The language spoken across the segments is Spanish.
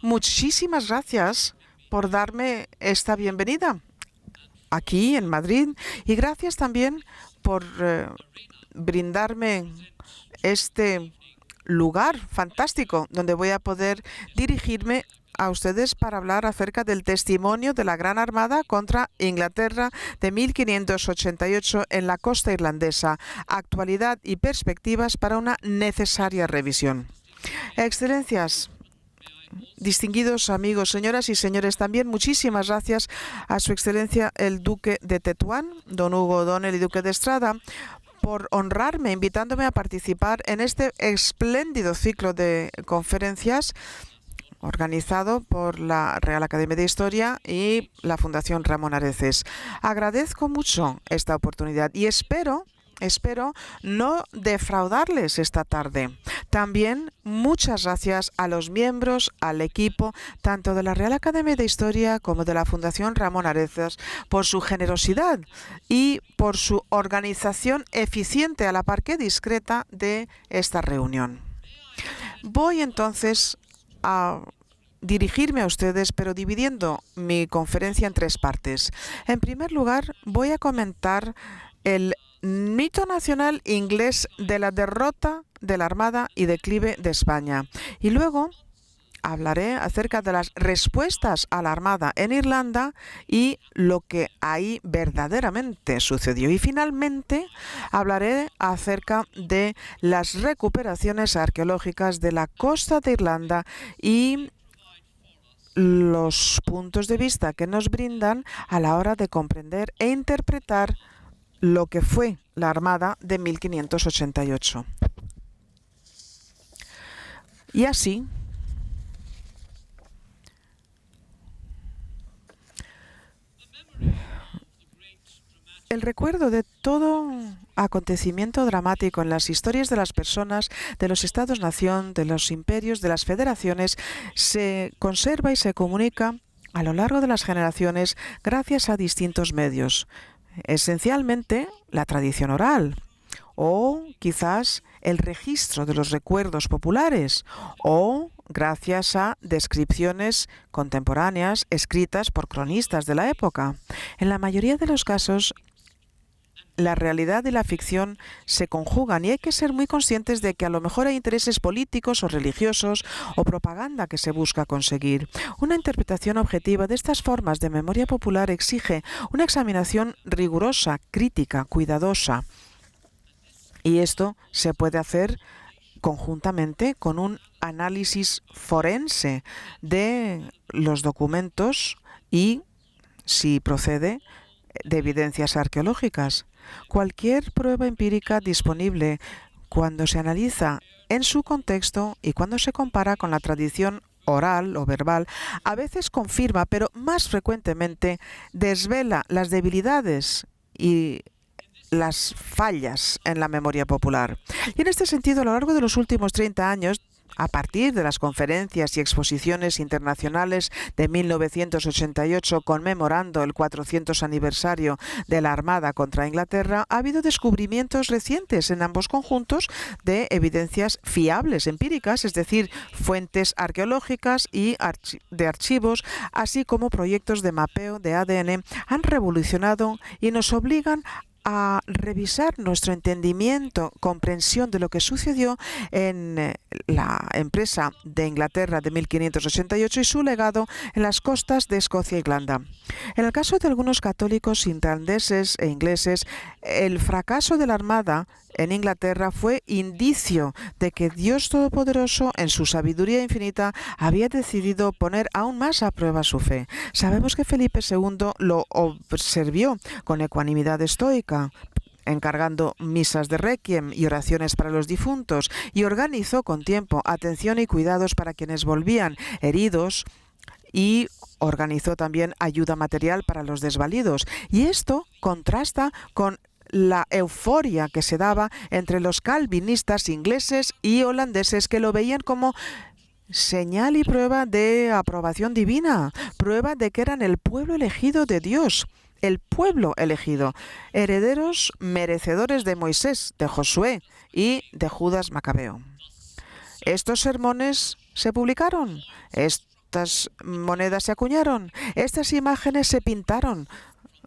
Muchísimas gracias por darme esta bienvenida aquí en Madrid y gracias también por brindarme este lugar fantástico donde voy a poder dirigirme a ustedes para hablar acerca del testimonio de la Gran Armada contra Inglaterra de 1588 en la costa irlandesa, actualidad y perspectivas para una necesaria revisión. Excelencias, distinguidos amigos, señoras y señores, también muchísimas gracias a Su Excelencia el Duque de Tetuán, don Hugo O'Donnell y Duque de Estrada, por honrarme invitándome a participar en este espléndido ciclo de conferencias organizado por la Real Academia de Historia y la Fundación Ramón Areces. Agradezco mucho esta oportunidad y espero no defraudarles esta tarde. También muchas gracias a los miembros, al equipo, tanto de la Real Academia de Historia como de la Fundación Ramón Areces, por su generosidad y por su organización eficiente a la par que discreta de esta reunión. Voy entonces a dirigirme a ustedes, pero dividiendo mi conferencia en tres partes. En primer lugar, voy a comentar el mito nacional inglés de la derrota de la Armada y declive de España. Y luego hablaré acerca de las respuestas a la Armada en Irlanda y lo que ahí verdaderamente sucedió. Y finalmente hablaré acerca de las recuperaciones arqueológicas de la costa de Irlanda y los puntos de vista que nos brindan a la hora de comprender e interpretar lo que fue la Armada de 1588. Y así, el recuerdo de todo acontecimiento dramático en las historias de las personas, de los estados-nación, de los imperios, de las federaciones, se conserva y se comunica a lo largo de las generaciones gracias a distintos medios. Esencialmente, la tradición oral, o quizás el registro de los recuerdos populares, o gracias a descripciones contemporáneas escritas por cronistas de la época. En la mayoría de los casos, la realidad y la ficción se conjugan y hay que ser muy conscientes de que a lo mejor hay intereses políticos o religiosos o propaganda que se busca conseguir. Una interpretación objetiva de estas formas de memoria popular exige una examinación rigurosa, crítica, cuidadosa. Y esto se puede hacer conjuntamente con un análisis forense de los documentos y, si procede, de evidencias arqueológicas. Cualquier prueba empírica disponible, cuando se analiza en su contexto y cuando se compara con la tradición oral o verbal, a veces confirma, pero más frecuentemente desvela las debilidades y las fallas en la memoria popular. Y en este sentido, a lo largo de los últimos 30 años, a partir de las conferencias y exposiciones internacionales de 1988 conmemorando el 400 aniversario de la Armada contra Inglaterra, ha habido descubrimientos recientes en ambos conjuntos de evidencias fiables, empíricas, es decir, fuentes arqueológicas y de archivos, así como proyectos de mapeo de ADN, han revolucionado y nos obligan a revisar nuestro entendimiento, comprensión de lo que sucedió en la empresa de Inglaterra de 1588 y su legado en las costas de Escocia e Irlanda. En el caso de algunos católicos irlandeses e ingleses, el fracaso de la Armada en Inglaterra fue indicio de que Dios Todopoderoso, en su sabiduría infinita, había decidido poner aún más a prueba su fe. Sabemos que Felipe II lo observó con ecuanimidad estoica, encargando misas de requiem y oraciones para los difuntos, y organizó con tiempo atención y cuidados para quienes volvían heridos, y organizó también ayuda material para los desvalidos. Y esto contrasta con la euforia que se daba entre los calvinistas ingleses y holandeses, que lo veían como señal y prueba de aprobación divina, prueba de que eran el pueblo elegido de Dios, el pueblo elegido, herederos merecedores de Moisés, de Josué y de Judas Macabeo. Estos sermones se publicaron. estas monedas se acuñaron. Estas imágenes se pintaron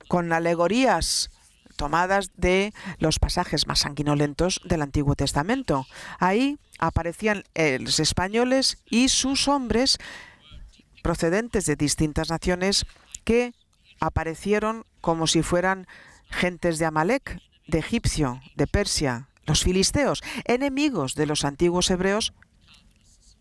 con alegorías tomadas de los pasajes más sanguinolentos del Antiguo Testamento. Ahí aparecían los españoles y sus hombres procedentes de distintas naciones que aparecieron como si fueran gentes de Amalek, de Egipcio, de Persia, los filisteos, enemigos de los antiguos hebreos,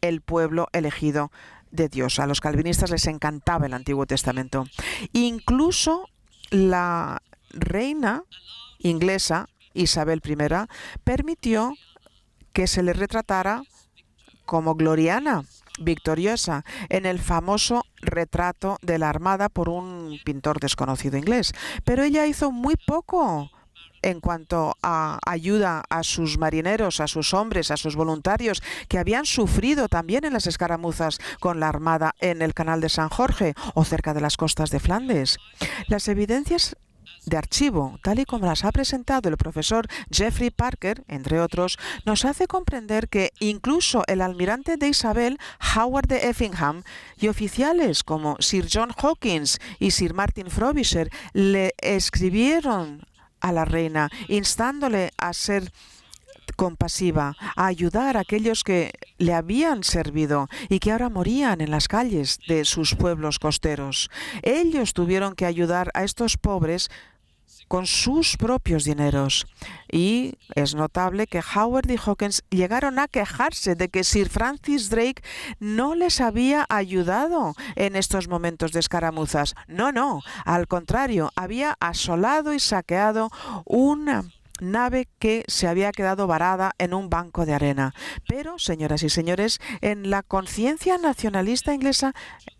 el pueblo elegido de Dios. A los calvinistas les encantaba el Antiguo Testamento. Incluso la reina inglesa, Isabel I, permitió que se le retratara como gloriana, victoriosa, en el famoso retrato de la Armada por un pintor desconocido inglés. Pero ella hizo muy poco en cuanto a ayuda a sus marineros, a sus hombres, a sus voluntarios, que habían sufrido también en las escaramuzas con la Armada en el Canal de San Jorge o cerca de las costas de Flandes. Las evidencias de archivo, tal y como las ha presentado el profesor Jeffrey Parker, entre otros, nos hace comprender que incluso el almirante de Isabel, Howard de Effingham, y oficiales como Sir John Hawkins y Sir Martin Frobisher le escribieron a la reina, instándole a ser compasiva, a ayudar a aquellos que le habían servido y que ahora morían en las calles de sus pueblos costeros. Ellos tuvieron que ayudar a estos pobres con sus propios dineros. Y es notable que Howard y Hawkins llegaron a quejarse de que Sir Francis Drake no les había ayudado en estos momentos de escaramuzas. No, al contrario, había asolado y saqueado una nave que se había quedado varada en un banco de arena. Pero, señoras y señores, en la conciencia nacionalista inglesa,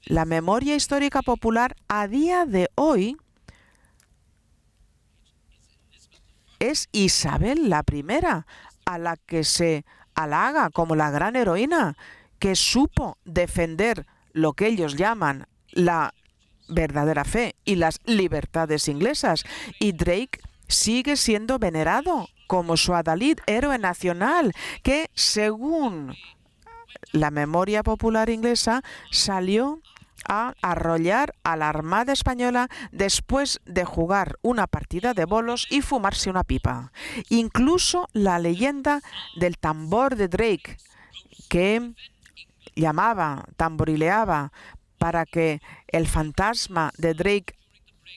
la memoria histórica popular a día de hoy es Isabel la I, a la que se halaga como la gran heroína, que supo defender lo que ellos llaman la verdadera fe y las libertades inglesas. Y Drake sigue siendo venerado como su adalid, héroe nacional, que según la memoria popular inglesa salió a arrollar a la Armada Española después de jugar una partida de bolos y fumarse una pipa. Incluso la leyenda del tambor de Drake, que llamaba, tamborileaba, para que el fantasma de Drake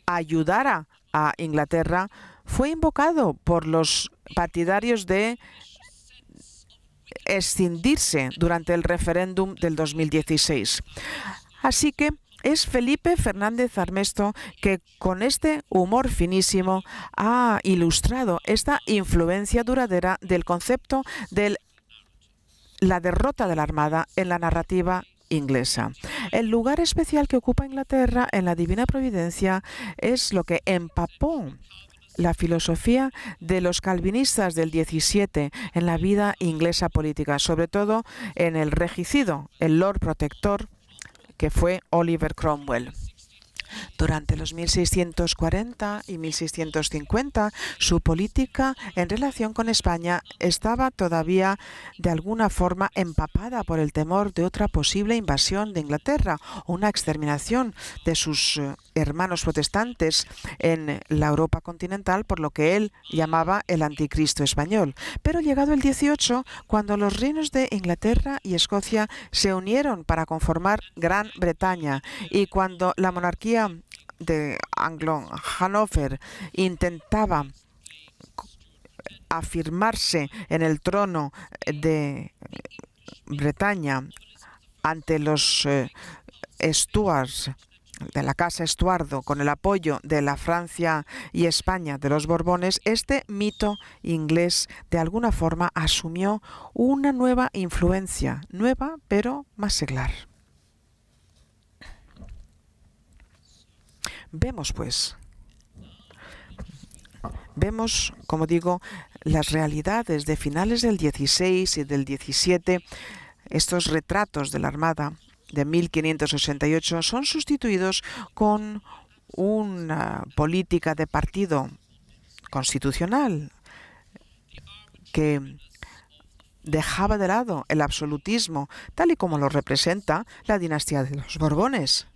ayudara a Inglaterra, fue invocado por los partidarios de escindirse durante el referéndum del 2016. Así que es Felipe Fernández Armesto que con este humor finísimo ha ilustrado esta influencia duradera del concepto de la derrota de la Armada en la narrativa inglesa. El lugar especial que ocupa Inglaterra en la Divina Providencia es lo que empapó la filosofía de los calvinistas del 17 en la vida inglesa política, sobre todo en el regicido, el Lord Protector, que fue Oliver Cromwell. Durante los 1640 y 1650, su política en relación con España estaba todavía de alguna forma empapada por el temor de otra posible invasión de Inglaterra o una exterminación de sus hermanos protestantes en la Europa continental, por lo que él llamaba el anticristo español. Pero llegado el 18, cuando los reinos de Inglaterra y Escocia se unieron para conformar Gran Bretaña y cuando la monarquía de Anglo-Hanover intentaba afirmarse en el trono de Bretaña ante los Stuarts, de la casa Estuardo, con el apoyo de la Francia y España de los Borbones, este mito inglés de alguna forma asumió una nueva influencia, nueva pero más seglar. Vemos, como digo, las realidades de finales del 16 y del 17. Estos retratos de la Armada de 1588 son sustituidos con una política de partido constitucional que dejaba de lado el absolutismo, tal y como lo representa la dinastía de los Borbones.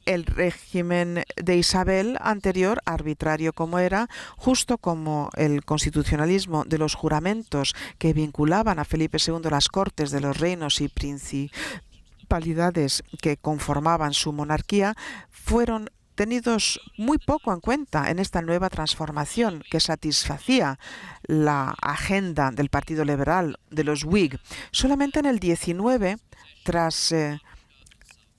El régimen de Isabel anterior, arbitrario como era, justo como el constitucionalismo de los juramentos que vinculaban a Felipe II a las cortes de los reinos y principalidades que conformaban su monarquía, fueron tenidos muy poco en cuenta en esta nueva transformación que satisfacía la agenda del Partido Liberal, de los Whig. Solamente en el 19, tras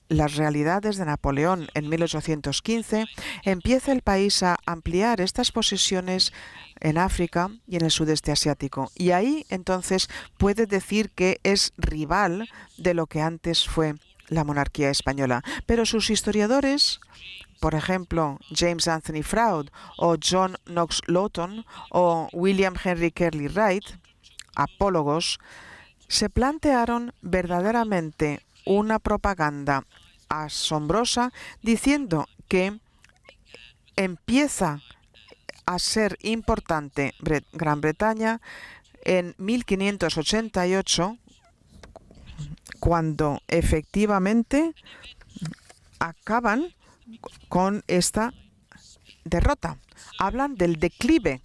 las realidades de Napoleón en 1815, empieza el país a ampliar estas posesiones en África y en el sudeste asiático. Y ahí entonces puede decir que es rival de lo que antes fue la monarquía española. Pero sus historiadores, por ejemplo, James Anthony Froude o John Knox Lawton o William Henry Kerley Wright, apólogos, se plantearon verdaderamente una propaganda asombrosa diciendo que empieza a ser importante Gran Bretaña en 1588, cuando efectivamente acaban con esta derrota. Hablan del declive,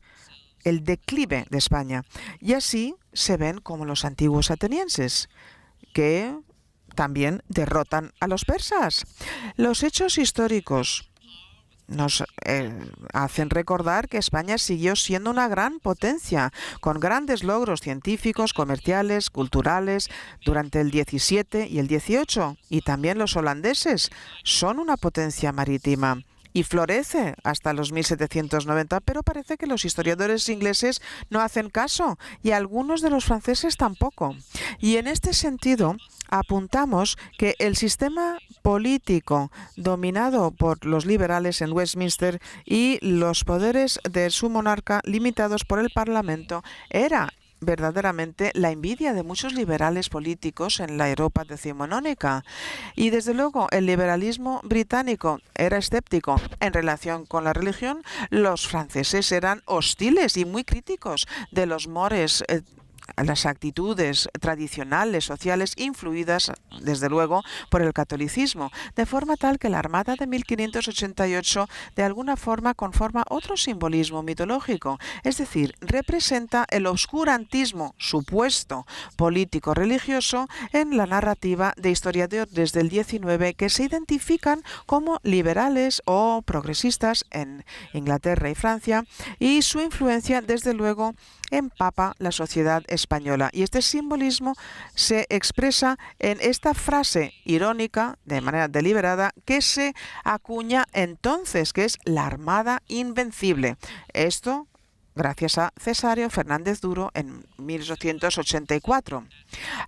el declive de España. Y así se ven como los antiguos atenienses, que también derrotan a los persas. Los hechos históricos nos hacen recordar que España siguió siendo una gran potencia, con grandes logros científicos, comerciales, culturales, durante el 17 y el 18. Y también los holandeses son una potencia marítima. Y florece hasta los 1790, pero parece que los historiadores ingleses no hacen caso, y algunos de los franceses tampoco. Y en este sentido, apuntamos que el sistema político dominado por los liberales en Westminster y los poderes de su monarca limitados por el Parlamento era verdaderamente la envidia de muchos liberales políticos en la Europa decimonónica. Y desde luego el liberalismo británico era escéptico en relación con la religión. Los franceses eran hostiles y muy críticos de los mores, las actitudes tradicionales, sociales, influidas, desde luego, por el catolicismo, de forma tal que la Armada de 1588 de alguna forma conforma otro simbolismo mitológico, es decir, representa el oscurantismo supuesto político-religioso en la narrativa de historiadores del XIX que se identifican como liberales o progresistas en Inglaterra y Francia, y su influencia, desde luego, empapa la sociedad española. Y este simbolismo se expresa en esta frase irónica, de manera deliberada, que se acuña entonces, que es la Armada Invencible. Esto gracias a Cesáreo Fernández Duro en 1884.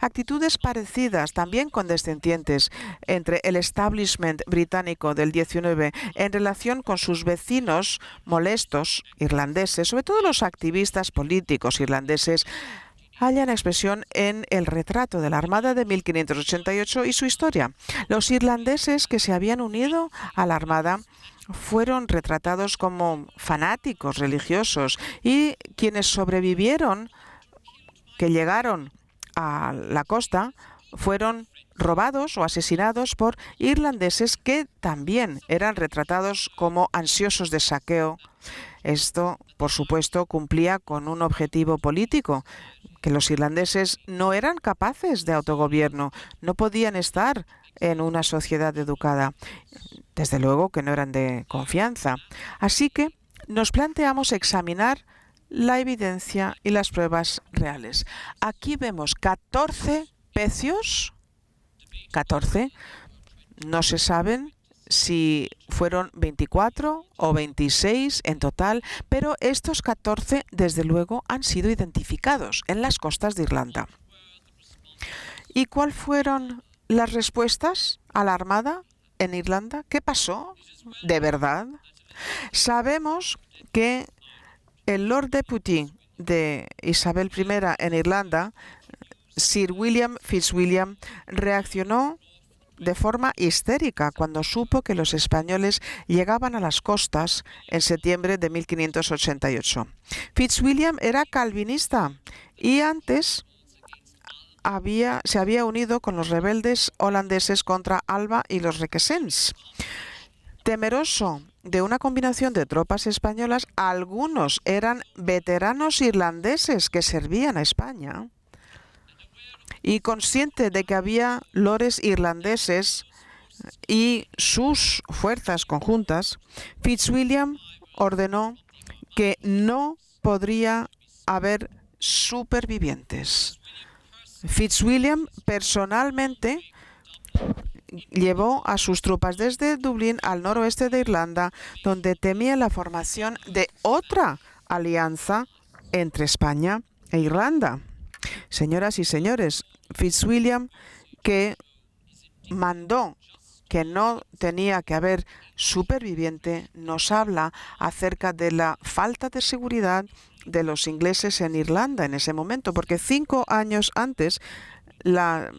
Actitudes parecidas, también condescendientes, entre el establishment británico del 19 en relación con sus vecinos molestos irlandeses, sobre todo los activistas políticos irlandeses, hallan expresión en el retrato de la Armada de 1588 y su historia. Los irlandeses que se habían unido a la Armada fueron retratados como fanáticos religiosos, y quienes sobrevivieron, que llegaron a la costa, fueron robados o asesinados por irlandeses que también eran retratados como ansiosos de saqueo. Esto, por supuesto, cumplía con un objetivo político, que los irlandeses no eran capaces de autogobierno, no podían estar en una sociedad educada. Desde luego que no eran de confianza. Así que nos planteamos examinar la evidencia y las pruebas reales. Aquí vemos 14 pecios, 14, no se saben si fueron 24 o 26 en total, pero estos 14 desde luego han sido identificados en las costas de Irlanda. ¿Y cuáles fueron las respuestas a la Armada en Irlanda? ¿Qué pasó de verdad? Sabemos que el Lord Deputy de Isabel I en Irlanda, Sir William Fitzwilliam, reaccionó de forma histérica cuando supo que los españoles llegaban a las costas en septiembre de 1588. Fitzwilliam era calvinista y antes se había unido con los rebeldes holandeses contra Alba y los Requesens. Temeroso de una combinación de tropas españolas, algunos eran veteranos irlandeses que servían a España, y consciente de que había lores irlandeses y sus fuerzas conjuntas, Fitzwilliam ordenó que no podría haber supervivientes. Fitzwilliam personalmente llevó a sus tropas desde Dublín al noroeste de Irlanda, donde temía la formación de otra alianza entre España e Irlanda. Señoras y señores, Fitzwilliam, que mandó que no tenía que haber superviviente, nos habla acerca de la falta de seguridad de los ingleses en Irlanda en ese momento, porque 5 años antes, la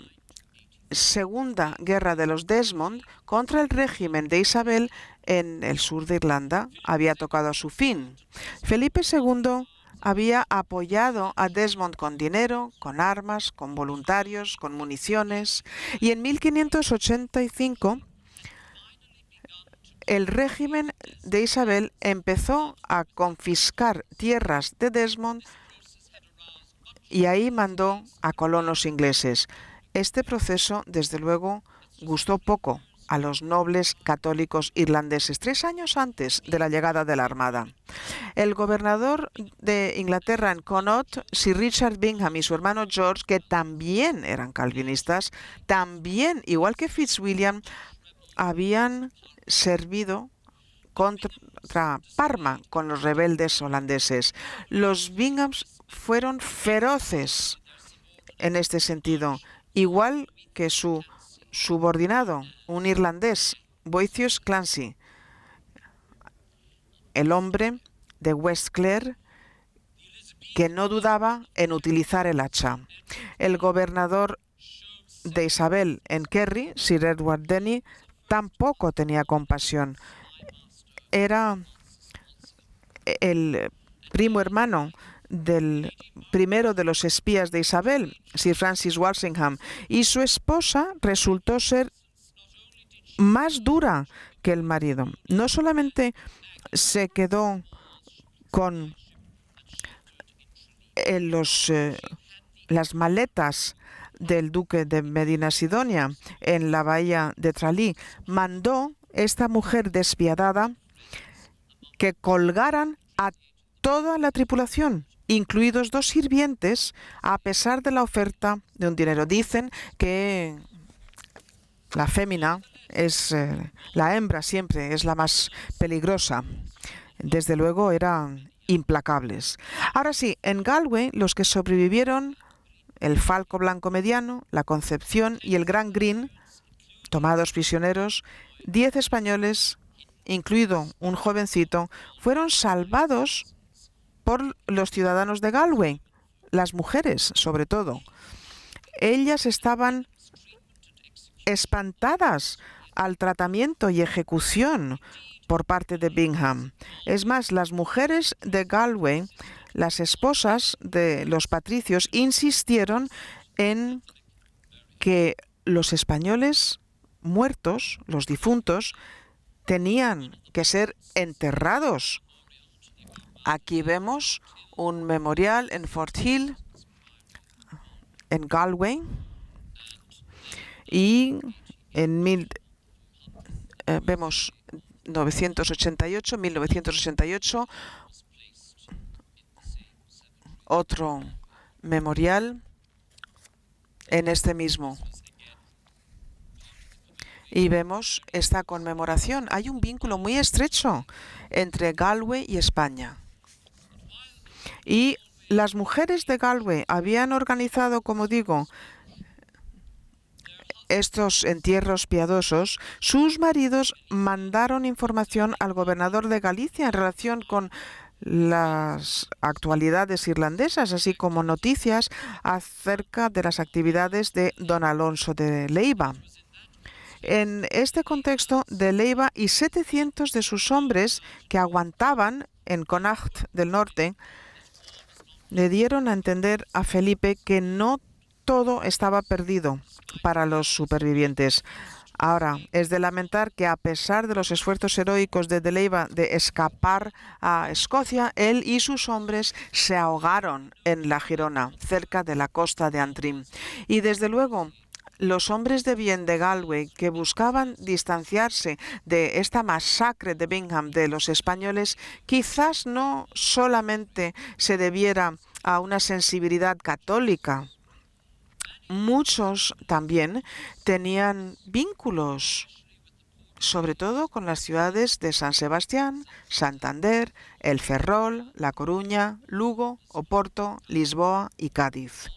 Segunda Guerra de los Desmond contra el régimen de Isabel en el sur de Irlanda había tocado a su fin. Felipe II había apoyado a Desmond con dinero, con armas, con voluntarios, con municiones, y en 1585 el régimen de Isabel empezó a confiscar tierras de Desmond y ahí mandó a colonos ingleses. Este proceso, desde luego, gustó poco a los nobles católicos irlandeses 3 años antes de la llegada de la Armada. El gobernador de Inglaterra en Connaught, Sir Richard Bingham, y su hermano George, que también eran calvinistas, también, igual que Fitzwilliam, habían servido contra Parma con los rebeldes holandeses. Los Binghams fueron feroces en este sentido, igual que su subordinado, un irlandés, Boethius Clancy, el hombre de West Clare, que no dudaba en utilizar el hacha. El gobernador de Isabel en Kerry, Sir Edward Denny, tampoco tenía compasión. Era el primo hermano del primero de los espías de Isabel, Sir Francis Walsingham, y su esposa resultó ser más dura que el marido. No solamente se quedó con las maletas del duque de Medina Sidonia en la bahía de Tralee, mandó esta mujer despiadada que colgaran a toda la tripulación, incluidos 2 sirvientes, a pesar de la oferta de un dinero. Dicen que la fémina es la hembra, siempre es la más peligrosa. Desde luego eran implacables. Ahora sí, en Galway los que sobrevivieron, el Falco Blanco Mediano, la Concepción y el Gran Green, tomados prisioneros, 10 españoles, incluido un jovencito, fueron salvados por los ciudadanos de Galway, las mujeres sobre todo. Ellas estaban espantadas al tratamiento y ejecución por parte de Bingham. Es más, las mujeres de Galway, las esposas de los patricios, insistieron en que los españoles muertos, los difuntos, tenían que ser enterrados. Aquí vemos un memorial en Fort Hill, en Galway, y vemos 1988, otro memorial en este mismo. Y vemos esta conmemoración. Hay un vínculo muy estrecho entre Galway y España. Y las mujeres de Galway habían organizado, como digo, estos entierros piadosos. Sus maridos mandaron información al gobernador de Galicia en relación con las actualidades irlandesas, así como noticias acerca de las actividades de don Alonso de Leiva. En este contexto, de Leiva y 700 de sus hombres que aguantaban en Connacht del Norte le dieron a entender a Felipe que no todo estaba perdido para los supervivientes. Ahora, es de lamentar que a pesar de los esfuerzos heroicos de De Leyva de escapar a Escocia, él y sus hombres se ahogaron en la Girona, cerca de la costa de Antrim. Y desde luego, los hombres de bien de Galway, que buscaban distanciarse de esta masacre de Bingham de los españoles, quizás no solamente se debiera a una sensibilidad católica. Muchos también tenían vínculos, sobre todo con las ciudades de San Sebastián, Santander, El Ferrol, La Coruña, Lugo, Oporto, Lisboa y Cádiz.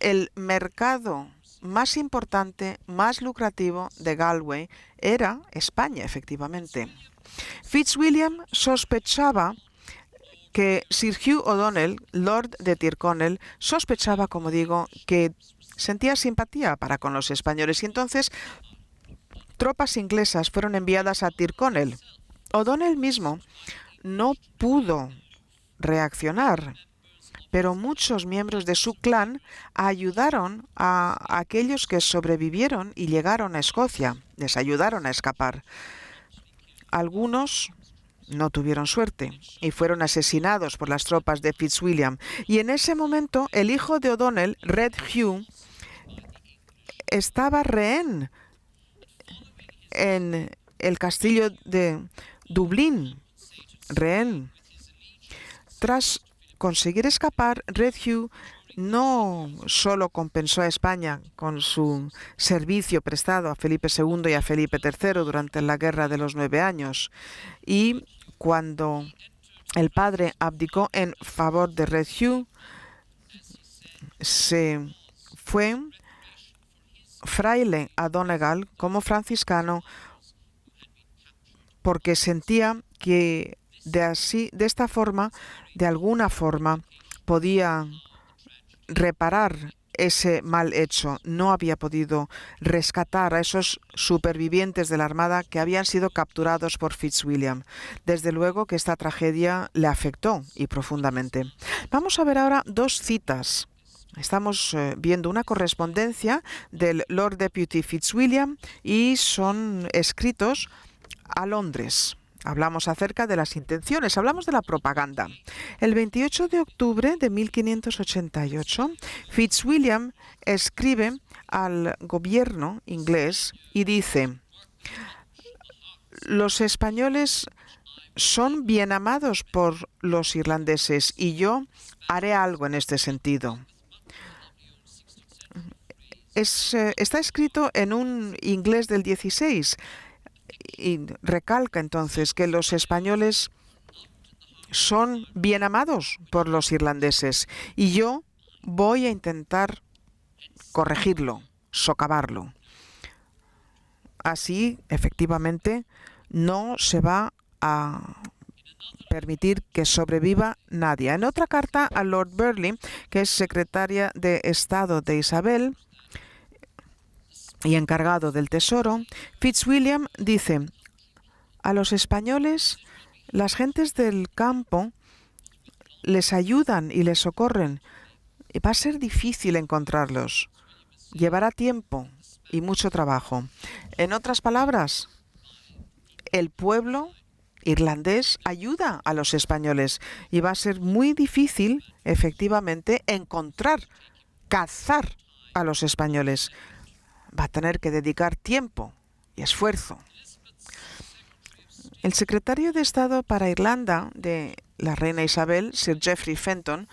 El mercado más importante, más lucrativo de Galway era España, efectivamente. Fitzwilliam sospechaba que Sir Hugh O'Donnell, Lord de Tyrconnell, sospechaba, como digo, que sentía simpatía para con los españoles y entonces tropas inglesas fueron enviadas a Tyrconnell. O'Donnell mismo no pudo reaccionar, pero muchos miembros de su clan ayudaron a aquellos que sobrevivieron y llegaron a Escocia, les ayudaron a escapar. Algunos no tuvieron suerte y fueron asesinados por las tropas de Fitzwilliam. Y en ese momento el hijo de O'Donnell, Red Hugh, estaba rehén en el castillo de Dublín. Rehén. Tras conseguir escapar, Red Hugh no solo compensó a España con su servicio prestado a Felipe II y a Felipe III durante la Guerra de los 9 años, y cuando el padre abdicó en favor de Red Hugh, se fue fraile a Donegal como franciscano porque sentía que de esta forma, de alguna forma, podía reparar ese mal hecho. No había podido rescatar a esos supervivientes de la Armada que habían sido capturados por Fitzwilliam. Desde luego que esta tragedia le afectó y profundamente. Vamos a ver ahora dos citas. Estamos viendo una correspondencia del Lord Deputy Fitzwilliam y son escritos a Londres. Hablamos acerca de las intenciones, hablamos de la propaganda. El 28 de octubre de 1588, Fitzwilliam escribe al gobierno inglés y dice: los españoles son bien amados por los irlandeses y yo haré algo en este sentido. Está escrito en un inglés del 16 y recalca entonces que los españoles son bien amados por los irlandeses y yo voy a intentar corregirlo, socavarlo. Así, efectivamente, no se va a permitir que sobreviva nadie. En otra carta a Lord Burleigh, que es secretaria de Estado de Isabel y encargado del Tesoro, Fitzwilliam dice: a los españoles, las gentes del campo les ayudan y les socorren. Va a ser difícil encontrarlos. Llevará tiempo y mucho trabajo. En otras palabras, el pueblo irlandés ayuda a los españoles y va a ser muy difícil, efectivamente, cazar a los españoles. Va a tener que dedicar tiempo y esfuerzo. El secretario de Estado para Irlanda de la reina Isabel, Sir Geoffrey Fenton,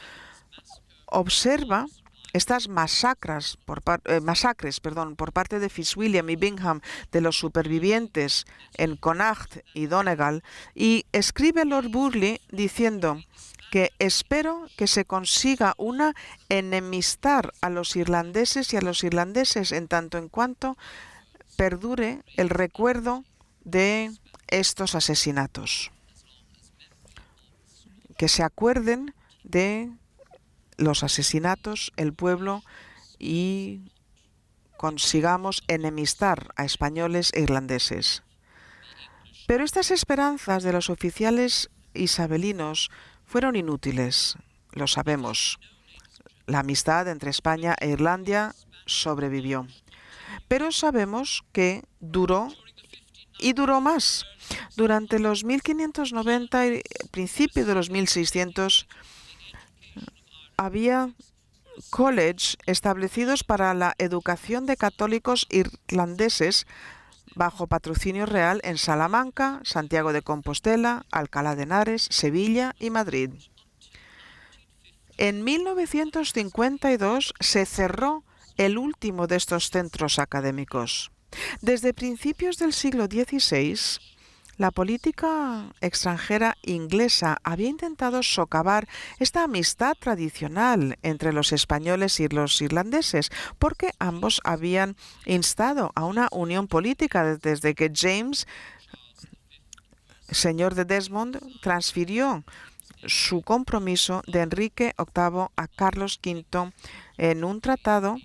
observa estas masacres por parte de Fitzwilliam y Bingham de los supervivientes en Connacht y Donegal y escribe a Lord Burleigh diciendo que espero que se consiga una enemistar a los irlandeses y a los irlandeses en tanto en cuanto perdure el recuerdo de estos asesinatos. Que se acuerden de los asesinatos, el pueblo, y consigamos enemistar a españoles e irlandeses. Pero estas esperanzas de los oficiales isabelinos fueron inútiles, lo sabemos. la amistad entre España e Irlanda sobrevivió. Pero sabemos que duró y duró más. Durante los 1590 y principio de los 1600 había college establecidos para la educación de católicos irlandeses bajo patrocinio real en Salamanca, Santiago de Compostela, Alcalá de Henares, Sevilla y Madrid. En 1952 se cerró el último de estos centros académicos. Desde principios del siglo XVI, la política extranjera inglesa había intentado socavar esta amistad tradicional entre los españoles y los irlandeses, porque ambos habían instado a una unión política desde que James, señor de Desmond, transfirió su compromiso de Enrique VIII a Carlos V en un tratado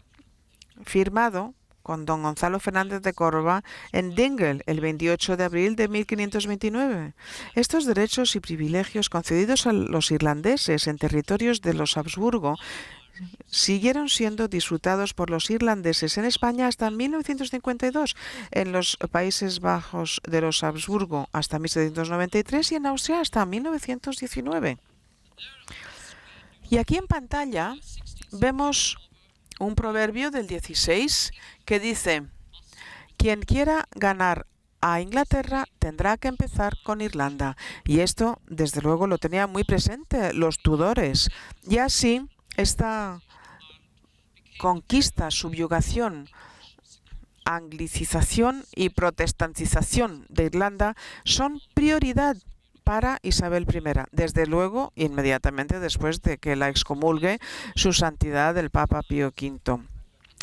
firmado con don Gonzalo Fernández de Córdoba en Dingle el 28 de abril de 1529. Estos derechos y privilegios concedidos a los irlandeses en territorios de los Habsburgo siguieron siendo disfrutados por los irlandeses en España hasta 1952, en los Países Bajos de los Habsburgo hasta 1793 y en Austria hasta 1919. Y aquí en pantalla vemos un proverbio del 16 que dice: quien quiera ganar a Inglaterra tendrá que empezar con Irlanda. Y esto, desde luego, lo tenían muy presente los Tudores. Y así, esta conquista, subyugación, anglicización y protestantización de Irlanda son prioridad para Isabel I, desde luego, inmediatamente después de que la excomulgue su santidad el Papa Pío V.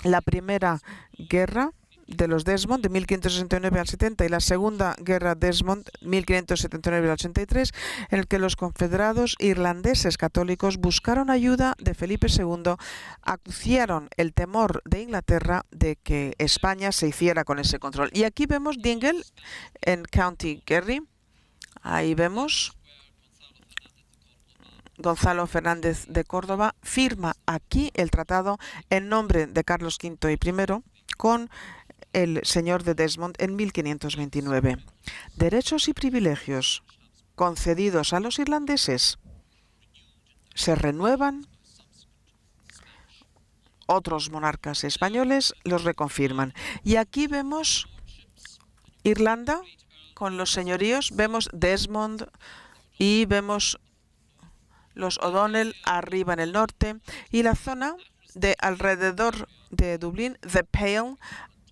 La primera guerra de los Desmond de 1569 al 70 y la segunda guerra Desmond 1579 al 83, en el que los confederados irlandeses católicos buscaron ayuda de Felipe II, acuciaron el temor de Inglaterra de que España se hiciera con ese control. Y aquí vemos Dingle en County Kerry. Ahí vemos Gonzalo Fernández de Córdoba firma aquí el tratado en nombre de Carlos V y I con el señor de Desmond en 1529. Derechos y privilegios concedidos a los irlandeses se renuevan. Otros monarcas españoles los reconfirman. Y aquí vemos Irlanda con los señoríos, vemos Desmond y vemos los O'Donnell arriba en el norte y la zona de alrededor de Dublín, The Pale.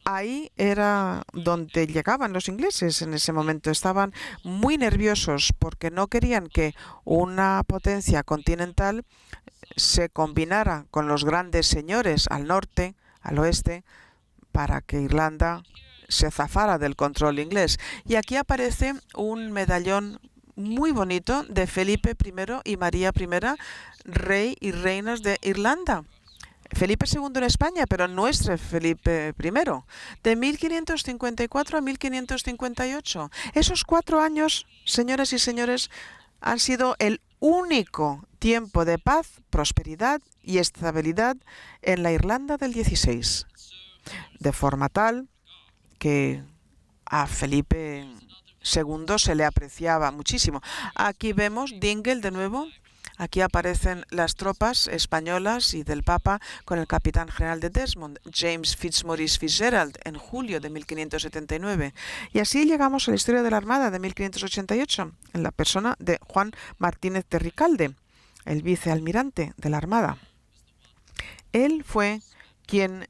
Ahí era donde llegaban los ingleses en ese momento. Estaban muy nerviosos porque no querían que una potencia continental se combinara con los grandes señores al norte, al oeste, para que Irlanda se zafara del control inglés. Y aquí aparece un medallón muy bonito de Felipe I y María I, rey y reinas de Irlanda. Felipe II en España, pero nuestro Felipe I, de 1554 a 1558. Esos 4 años, señoras y señores, han sido el único tiempo de paz, prosperidad y estabilidad en la Irlanda del XVI. De forma tal que a Felipe II se le apreciaba muchísimo. Aquí vemos Dingle de nuevo. Aquí aparecen las tropas españolas y del Papa con el capitán general de Desmond, James Fitzmaurice Fitzgerald, en julio de 1579. Y así llegamos a la historia de la Armada de 1588, en la persona de Juan Martínez de Ricalde, el vicealmirante de la Armada. Él fue quien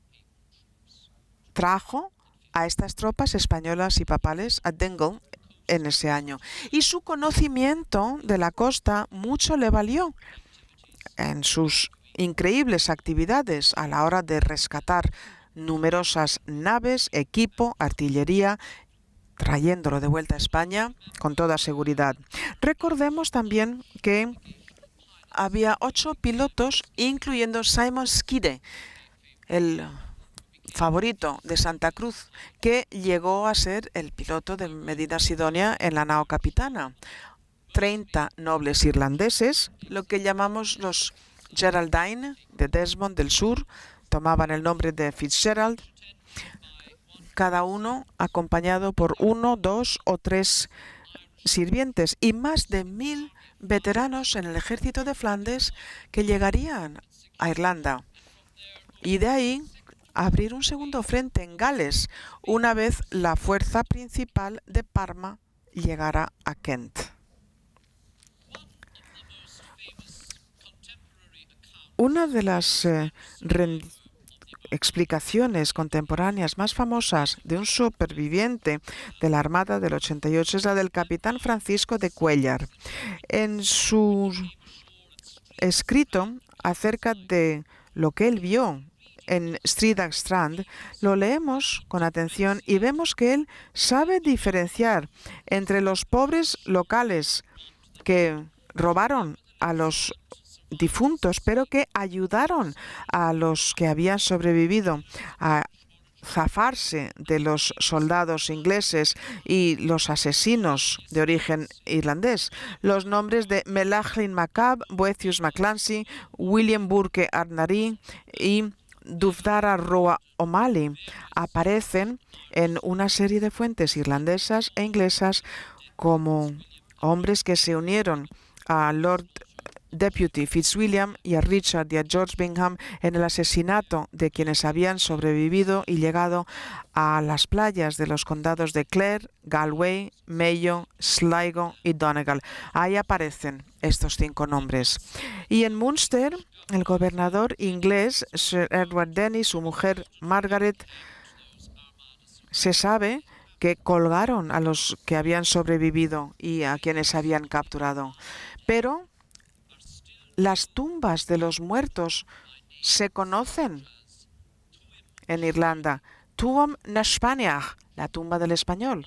trajo a estas tropas españolas y papales a Dingle en ese año. Y su conocimiento de la costa mucho le valió en sus increíbles actividades a la hora de rescatar numerosas naves, equipo, artillería, trayéndolo de vuelta a España con toda seguridad. Recordemos también que había 8 pilotos, incluyendo Simon Skidde, el favorito de Santa Cruz, que llegó a ser el piloto de Medina Sidonia en la nao capitana. 30 nobles irlandeses, lo que llamamos los Geraldine de Desmond del Sur tomaban el nombre de Fitzgerald, cada uno acompañado por 1, 2 o 3 sirvientes y más de 1000 veteranos en el ejército de Flandes que llegarían a Irlanda y de ahí abrir un segundo frente en Gales una vez la fuerza principal de Parma llegara a Kent. Una de las explicaciones contemporáneas más famosas de un superviviente de la Armada del 88 es la del capitán Francisco de Cuéllar. En su escrito acerca de lo que él vio en Strydoch Strand, lo leemos con atención y vemos que él sabe diferenciar entre los pobres locales que robaron a los difuntos, pero que ayudaron a los que habían sobrevivido a zafarse de los soldados ingleses y los asesinos de origen irlandés. Los nombres de Melaghlin MacCab, Boethius MacClancy, William Burke Arnary y Dufdara Roa O'Malley aparecen en una serie de fuentes irlandesas e inglesas como hombres que se unieron a Lord Deputy Fitzwilliam y a Richard y a George Bingham en el asesinato de quienes habían sobrevivido y llegado a las playas de los condados de Clare, Galway, Mayo, Sligo y Donegal. Ahí aparecen estos 5 nombres. Y en Munster, el gobernador inglés Sir Edward Denny y su mujer Margaret, se sabe que colgaron a los que habían sobrevivido y a quienes habían capturado. Pero las tumbas de los muertos se conocen en Irlanda. Tuam na Spaniach, la tumba del español,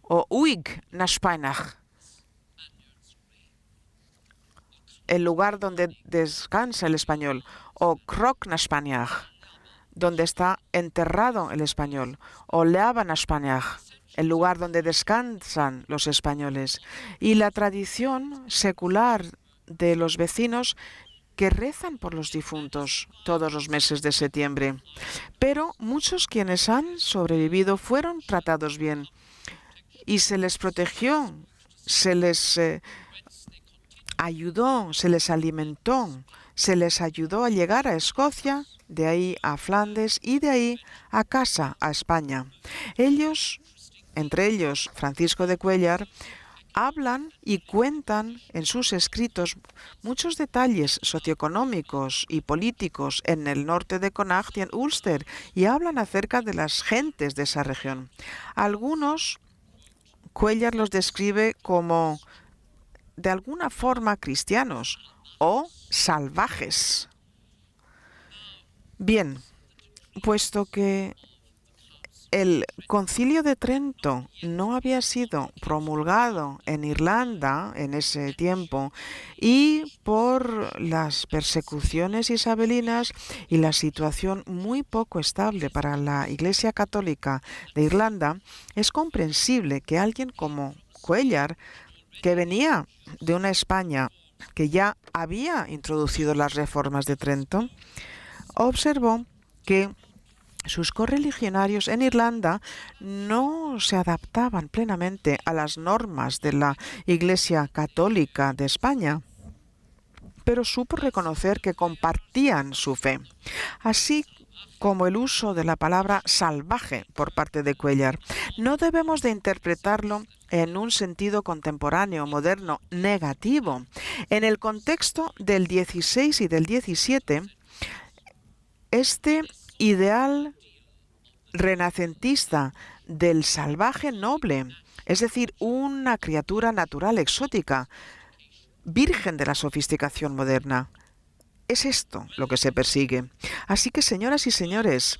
o Uig na Spaniach, el lugar donde descansa el español, o Croc na Spaniach, donde está enterrado el español, o Leaba na Spaniach, el lugar donde descansan los españoles. Y la tradición secular de los vecinos que rezan por los difuntos todos los meses de septiembre. Pero muchos quienes han sobrevivido fueron tratados bien y se les protegió, se les ayudó, se les alimentó, se les ayudó a llegar a Escocia, de ahí a Flandes y de ahí a casa, a España. Ellos, entre ellos Francisco de Cuéllar, hablan y cuentan en sus escritos muchos detalles socioeconómicos y políticos en el norte de Connacht y en Ulster y hablan acerca de las gentes de esa región. Algunos, Cuéllar los describe como de alguna forma cristianos o salvajes. Bien, puesto que el Concilio de Trento no había sido promulgado en Irlanda en ese tiempo y por las persecuciones isabelinas y la situación muy poco estable para la Iglesia Católica de Irlanda, es comprensible que alguien como Cuéllar, que venía de una España que ya había introducido las reformas de Trento, observó que sus correligionarios en Irlanda no se adaptaban plenamente a las normas de la Iglesia Católica de España, pero supo reconocer que compartían su fe, así como el uso de la palabra salvaje por parte de Cuéllar. No debemos de interpretarlo en un sentido contemporáneo, moderno, negativo. En el contexto del 16 y del 17, este ideal renacentista del salvaje noble, es decir, una criatura natural exótica, virgen de la sofisticación moderna. Es esto lo que se persigue. Así que, señoras y señores,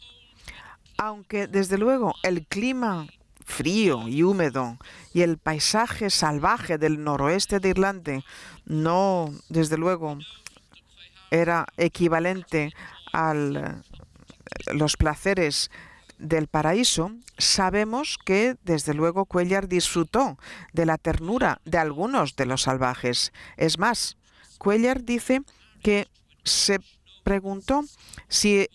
aunque desde luego el clima frío y húmedo y el paisaje salvaje del noroeste de Irlanda no, desde luego, era equivalente a los placeres del paraíso, sabemos que desde luego Cuéllar disfrutó de la ternura de algunos de los salvajes. Es más, Cuéllar dice que se preguntó si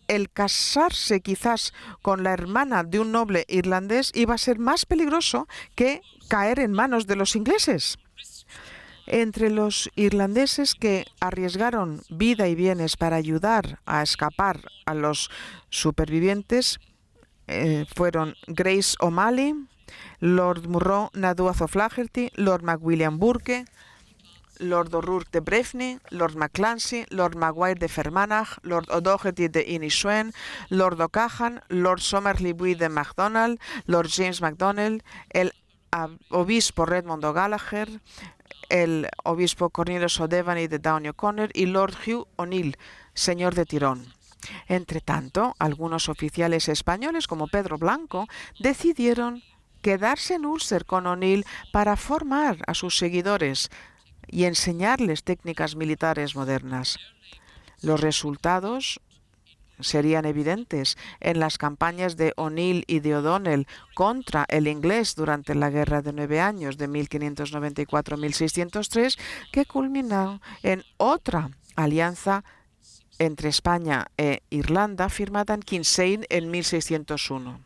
el casarse quizás con la hermana de un noble irlandés iba a ser más peligroso que caer en manos de los ingleses. Entre los irlandeses que arriesgaron vida y bienes para ayudar a escapar a los supervivientes fueron Grace O'Malley, Lord Murrow Naduath O'Flaherty, Lord MacWilliam Burke, Lord O'Rourke de Breffni, Lord McClancy, Lord Maguire de Fermanagh, Lord O'Doherty de Inishowen, Lord O'Cahan, Lord Somerley Buie de MacDonald, Lord James MacDonnell, el obispo Redmond O'Gallagher, el obispo Cornelius O'Devany de Downey O'Connor y Lord Hugh O'Neill, señor de Tirón. Entre tanto, algunos oficiales españoles, como Pedro Blanco, decidieron quedarse en Ulster con O'Neill para formar a sus seguidores y enseñarles técnicas militares modernas. Los resultados serían evidentes en las campañas de O'Neill y de O'Donnell contra el inglés durante la Guerra de 9 años de 1594-1603, que culminó en otra alianza entre España e Irlanda firmada en Kinsale en 1601.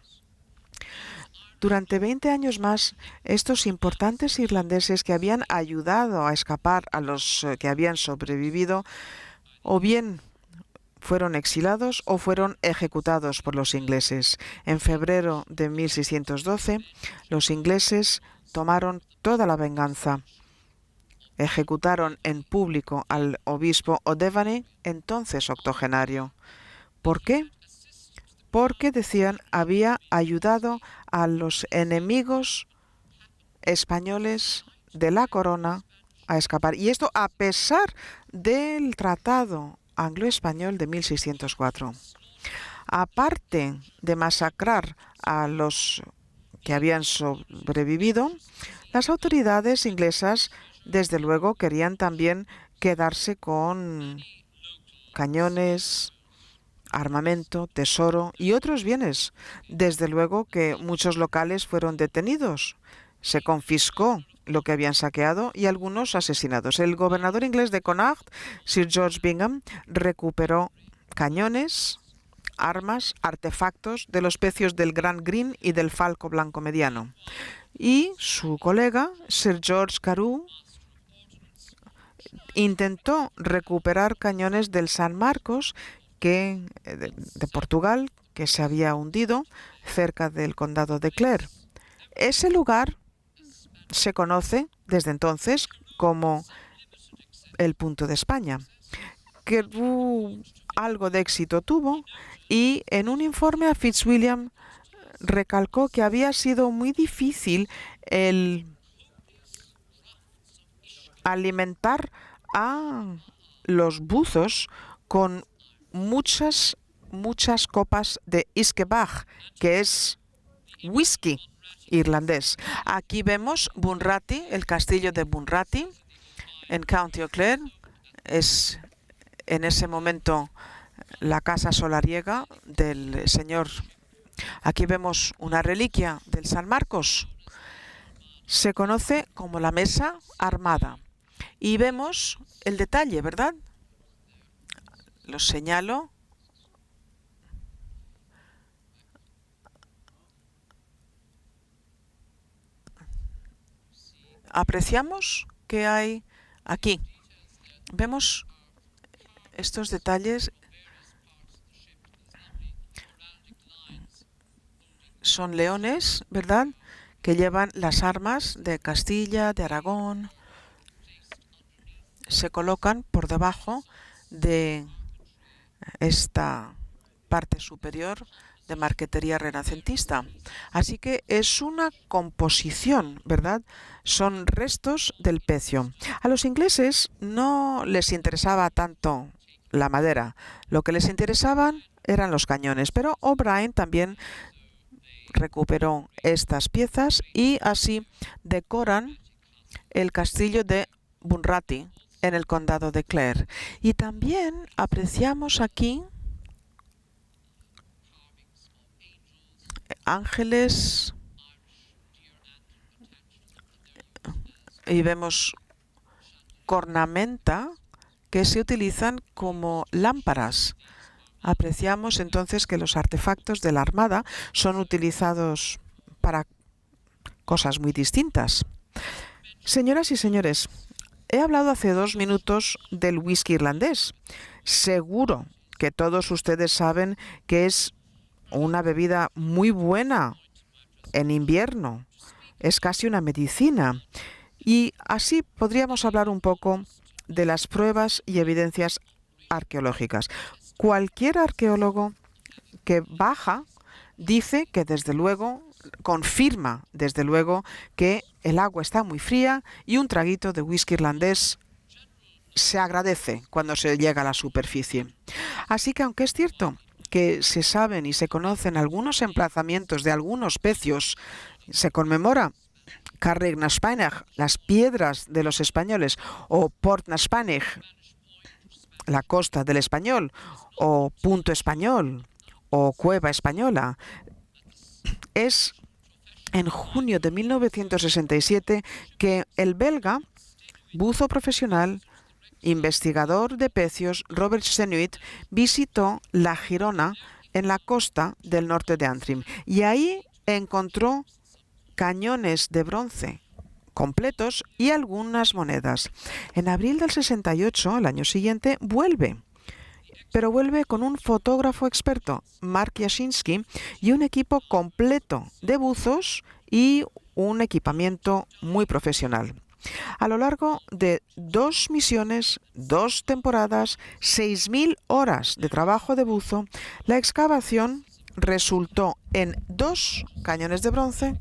Durante 20 años más, estos importantes irlandeses que habían ayudado a escapar a los que habían sobrevivido, o bien fueron exilados o fueron ejecutados por los ingleses. En febrero de 1612, los ingleses tomaron toda la venganza. Ejecutaron en público al obispo O'Devany, entonces octogenario. ¿Por qué? Porque, decían, había ayudado a los enemigos españoles de la corona a escapar. Y esto a pesar del Tratado Anglo-Español de 1604. Aparte de masacrar a los que habían sobrevivido, las autoridades inglesas, desde luego, querían también quedarse con cañones, armamento, tesoro y otros bienes. Desde luego que muchos locales fueron detenidos. Se confiscó lo que habían saqueado y algunos asesinados. El gobernador inglés de Connacht, Sir George Bingham, recuperó cañones, armas, artefactos de los pecios del Gran Green y del Falco Blanco Mediano. Y su colega, Sir George Carew, intentó recuperar cañones del San Marcos de Portugal, que se había hundido cerca del condado de Clare. Ese lugar se conoce desde entonces como el Punto de España, que algo de éxito tuvo, y en un informe a Fitzwilliam recalcó que había sido muy difícil el alimentar a los buzos con muchas copas de Iskebach, que es whisky irlandés. Aquí vemos Bunratty, el castillo de Bunratty, en County Clare. Es en ese momento la casa solariega del señor. Aquí vemos una reliquia del San Marcos. Se conoce como la mesa armada. Y vemos el detalle, ¿verdad? Lo señalo. Apreciamos que hay aquí. Vemos estos detalles. Son leones, ¿verdad?, que llevan las armas de Castilla, de Aragón. Se colocan por debajo de esta parte superior de marquetería renacentista. Así que es una composición, ¿verdad? Son restos del pecio. A los ingleses no les interesaba tanto la madera. Lo que les interesaban eran los cañones. Pero O'Brien también recuperó estas piezas y así decoran el castillo de Bunratty en el condado de Clare. Y también apreciamos aquí ángeles y vemos cornamenta que se utilizan como lámparas. Apreciamos entonces que los artefactos de la Armada son utilizados para cosas muy distintas. Señoras y señores, he hablado hace 2 minutos del whisky irlandés. Seguro que todos ustedes saben que es una bebida muy buena en invierno. Es casi una medicina. Y así podríamos hablar un poco de las pruebas y evidencias arqueológicas. Cualquier arqueólogo que baja dice que desde luego, confirma desde luego que el agua está muy fría y un traguito de whisky irlandés se agradece cuando se llega a la superficie. Así que aunque es cierto que se saben y se conocen algunos emplazamientos de algunos pecios, se conmemora Carreg na Spanish, las piedras de los españoles, o Port na Spanish, la costa del español, o Punto Español, o Cueva Española. Es en junio de 1967 que el belga, buzo profesional, investigador de pecios, Robert Senuit, visitó La Girona en la costa del norte de Antrim y ahí encontró cañones de bronce completos y algunas monedas. En abril del 68, el año siguiente, vuelve, pero vuelve con un fotógrafo experto, Mark Jasinski, y un equipo completo de buzos y un equipamiento muy profesional. A lo largo de 2 misiones, 2 temporadas, 6.000 horas de trabajo de buzo, la excavación resultó en 2 cañones de bronce,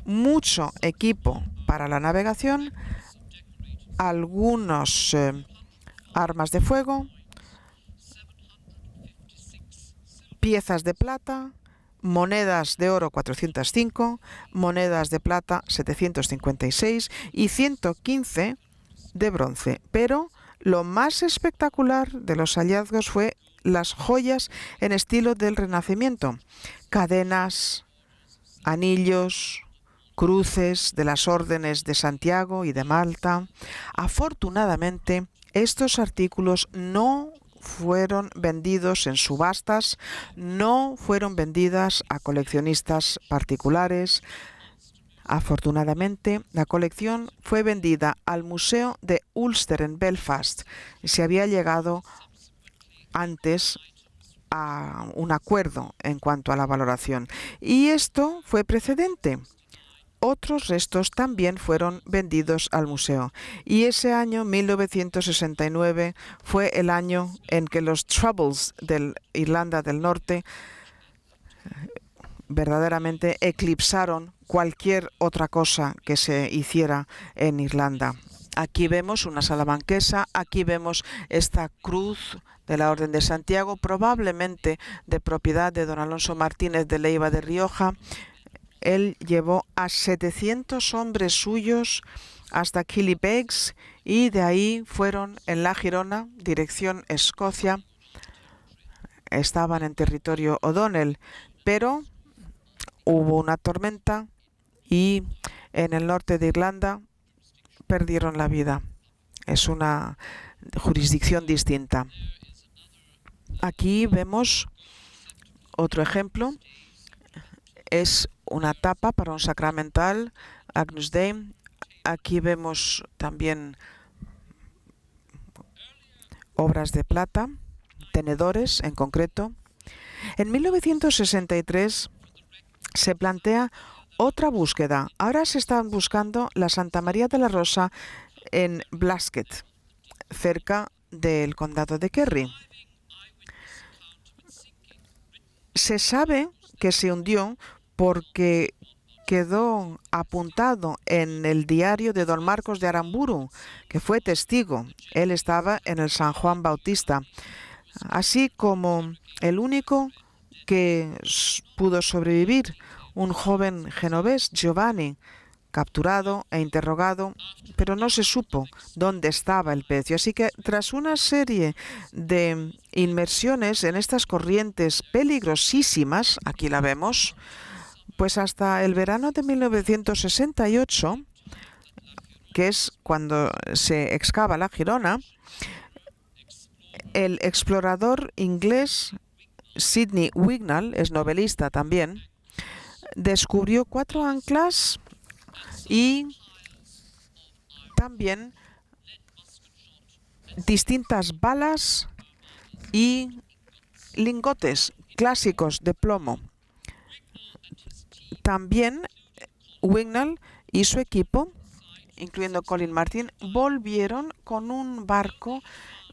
mucho equipo para la navegación, algunos armas de fuego, piezas de plata, monedas de oro 405, monedas de plata 756 y 115 de bronce. Pero lo más espectacular de los hallazgos fue las joyas en estilo del Renacimiento, cadenas, anillos, cruces de las órdenes de Santiago y de Malta. Afortunadamente, estos artículos no fueron vendidos en subastas, no fueron vendidas a coleccionistas particulares. Afortunadamente, la colección fue vendida al Museo de Ulster en Belfast. Se había llegado antes a un acuerdo en cuanto a la valoración. Y esto fue precedente. Otros restos también fueron vendidos al museo. Y ese año, 1969, fue el año en que los Troubles de Irlanda del Norte verdaderamente eclipsaron cualquier otra cosa que se hiciera en Irlanda. Aquí vemos una salamanquesa, aquí vemos esta cruz de la Orden de Santiago, probablemente de propiedad de don Alonso Martínez de Leiva de Rioja. Él llevó a 700 hombres suyos hasta Killybegs y de ahí fueron en La Girona, dirección Escocia. Estaban en territorio O'Donnell, pero hubo una tormenta y en el norte de Irlanda perdieron la vida. Es una jurisdicción distinta. Aquí vemos otro ejemplo. Es una tapa para un sacramental, Agnus Dei. Aquí vemos también obras de plata, tenedores en concreto. En 1963 se plantea otra búsqueda. Ahora se están buscando la Santa María de la Rosa en Blasket, cerca del condado de Kerry. Se sabe que se hundió porque quedó apuntado en el diario de don Marcos de Aramburu, que fue testigo. Él estaba en el San Juan Bautista, así como el único que pudo sobrevivir, un joven genovés, Giovanni, capturado e interrogado, pero no se supo dónde estaba el pecio. Así que tras una serie de inmersiones en estas corrientes peligrosísimas, aquí la vemos, pues hasta el verano de 1968, que es cuando se excava La Girona, El explorador inglés Sidney Wignall, es novelista también, descubrió 4 anclas y también distintas balas y lingotes clásicos de plomo. También Wignall y su equipo, incluyendo Colin Martin, volvieron con un barco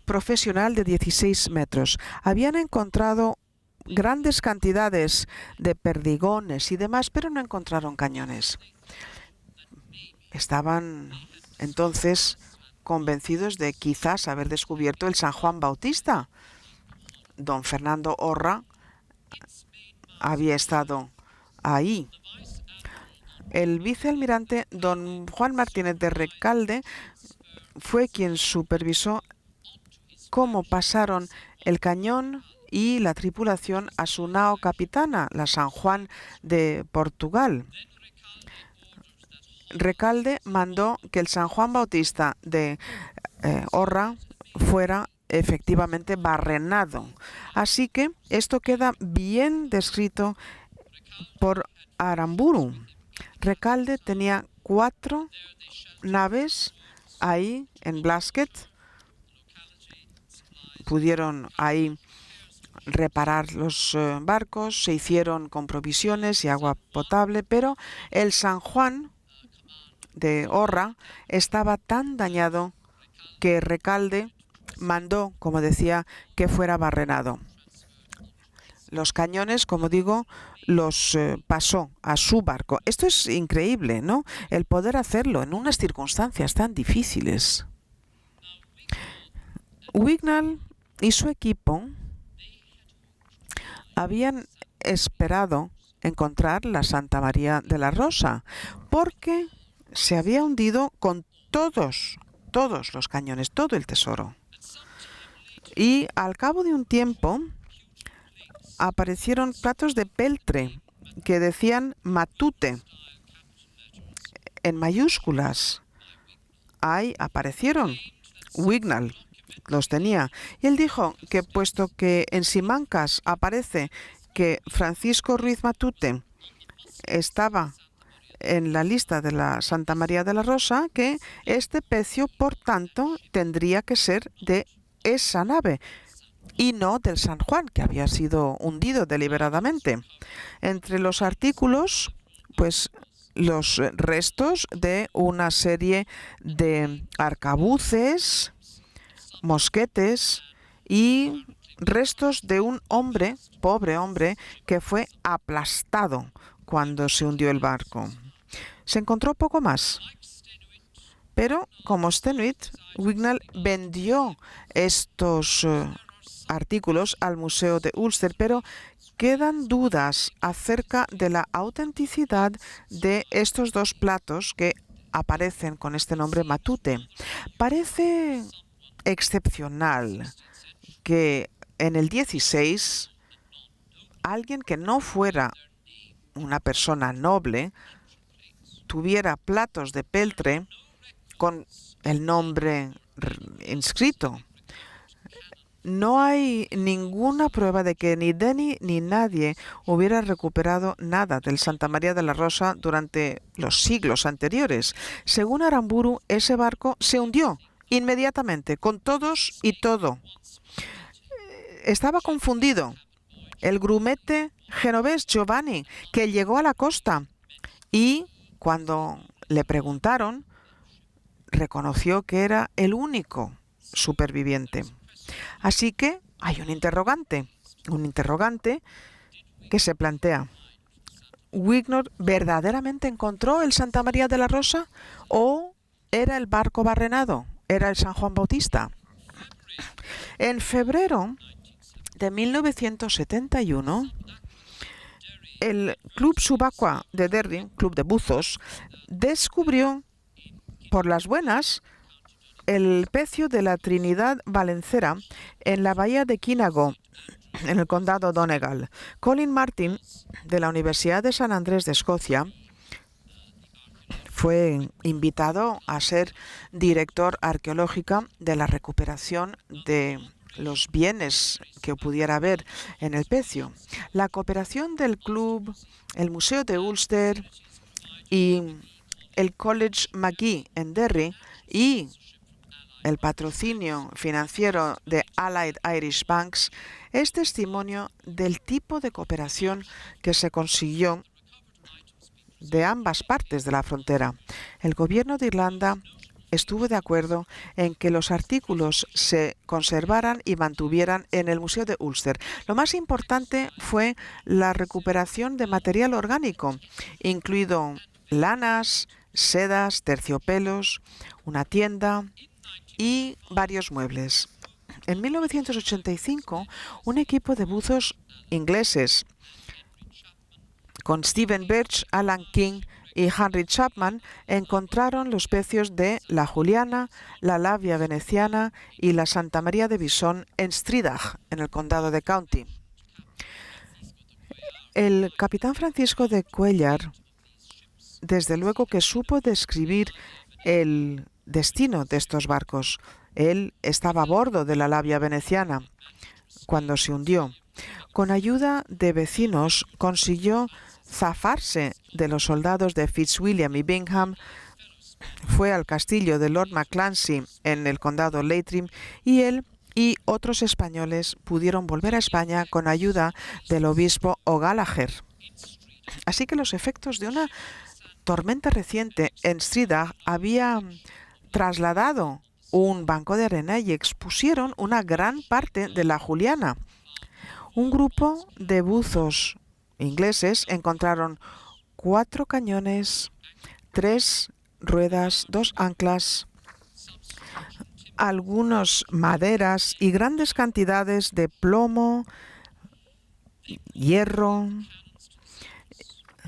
profesional de 16 metros. Habían encontrado grandes cantidades de perdigones y demás, pero no encontraron cañones. Estaban entonces convencidos de quizás haber descubierto el San Juan Bautista. Don Fernando Orra había estado ahí. El vicealmirante don Juan Martínez de Recalde fue quien supervisó cómo pasaron el cañón y la tripulación a su nao capitana, la San Juan de Portugal. Recalde mandó que el San Juan Bautista de Orra fuera efectivamente barrenado. Así que esto queda bien descrito por Aramburu. Recalde tenía 4 naves ahí en Blasket. Pudieron ahí reparar los barcos, se hicieron con provisiones y agua potable, pero el San Juan de Orra estaba tan dañado que Recalde mandó, como decía, que fuera barrenado. Los cañones, como digo, los pasó a su barco. Esto es increíble, ¿no? El poder hacerlo en unas circunstancias tan difíciles. Wignall y su equipo habían esperado encontrar la Santa María de la Rosa, porque se había hundido con todos los cañones, todo el tesoro. Y al cabo de un tiempo aparecieron platos de peltre que decían Matute en mayúsculas. Ahí aparecieron. Wignall los tenía. Y él dijo que puesto que en Simancas aparece que Francisco Ruiz Matute estaba en la lista de la Santa María de la Rosa, que este pecio, por tanto, tendría que ser de esa nave y no del San Juan, que había sido hundido deliberadamente. Entre los artículos, pues los restos de una serie de arcabuces, mosquetes y restos de un hombre, pobre hombre, que fue aplastado cuando se hundió el barco. Se encontró poco más. Pero, como Stenuit, Wignall vendió estos artículos al Museo de Ulster, pero quedan dudas acerca de la autenticidad de estos 2 platos que aparecen con este nombre Matute. Parece excepcional que en el 16 alguien que no fuera una persona noble tuviera platos de peltre con el nombre inscrito. No hay ninguna prueba de que ni Denny ni nadie hubiera recuperado nada del Santa María de la Rosa durante los siglos anteriores. Según Aramburu, ese barco se hundió inmediatamente, con todos y todo. Estaba confundido. El grumete genovés Giovanni, que llegó a la costa y cuando le preguntaron, reconoció que era el único superviviente. Así que hay un interrogante que se plantea. ¿Wignall verdaderamente encontró el Santa María de la Rosa o era el barco barrenado? ¿Era el San Juan Bautista? En febrero de 1971, el Club Subaqua de Derry, club de buzos, descubrió por las buenas el pecio de la Trinidad Valencera en la bahía de Kinago, en el condado Donegal. Colin Martin, de la Universidad de San Andrés de Escocia, fue invitado a ser director arqueológico de la recuperación de los bienes que pudiera haber en el pecio. La cooperación del club, el Museo de Ulster y el College McGee en Derry y el patrocinio financiero de Allied Irish Banks es testimonio del tipo de cooperación que se consiguió de ambas partes de la frontera. El gobierno de Irlanda estuvo de acuerdo en que los artículos se conservaran y mantuvieran en el Museo de Ulster. Lo más importante fue la recuperación de material orgánico, incluido lanas, sedas, terciopelos, una tienda y varios muebles. En 1985, un equipo de buzos ingleses con Stephen Birch, Alan King y Henry Chapman encontraron los pecios de la Juliana, la Labia veneciana y la Santa María de Bisón en Stridagh, en el condado de County. El capitán Francisco de Cuellar, desde luego que supo describir el destino de estos barcos. Él estaba a bordo de la Labia veneciana cuando se hundió. Con ayuda de vecinos consiguió zafarse de los soldados de Fitzwilliam y Bingham, fue al castillo de Lord Maclancy en el condado Leitrim y él y otros españoles pudieron volver a España con ayuda del obispo O'Gallagher. Así que los efectos de una tormenta reciente en Stridagh había trasladado un banco de arena y expusieron una gran parte de la Juliana. Un grupo de buzos ingleses encontraron 4 cañones, 3 ruedas, 2 anclas, algunas maderas y grandes cantidades de plomo, hierro.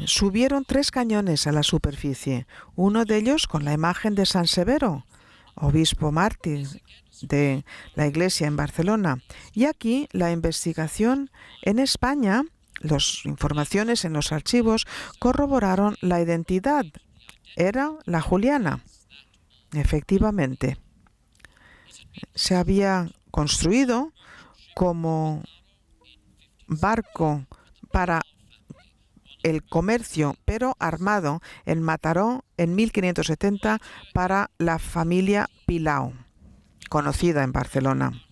Subieron 3 cañones a la superficie, uno de ellos con la imagen de San Severo, obispo mártir de la iglesia en Barcelona. Y aquí la investigación en España, las informaciones en los archivos corroboraron la identidad. Era la Juliana. Efectivamente, se había construido como barco para el comercio, pero armado en Mataró en 1570 para la familia Pilao, conocida en Barcelona.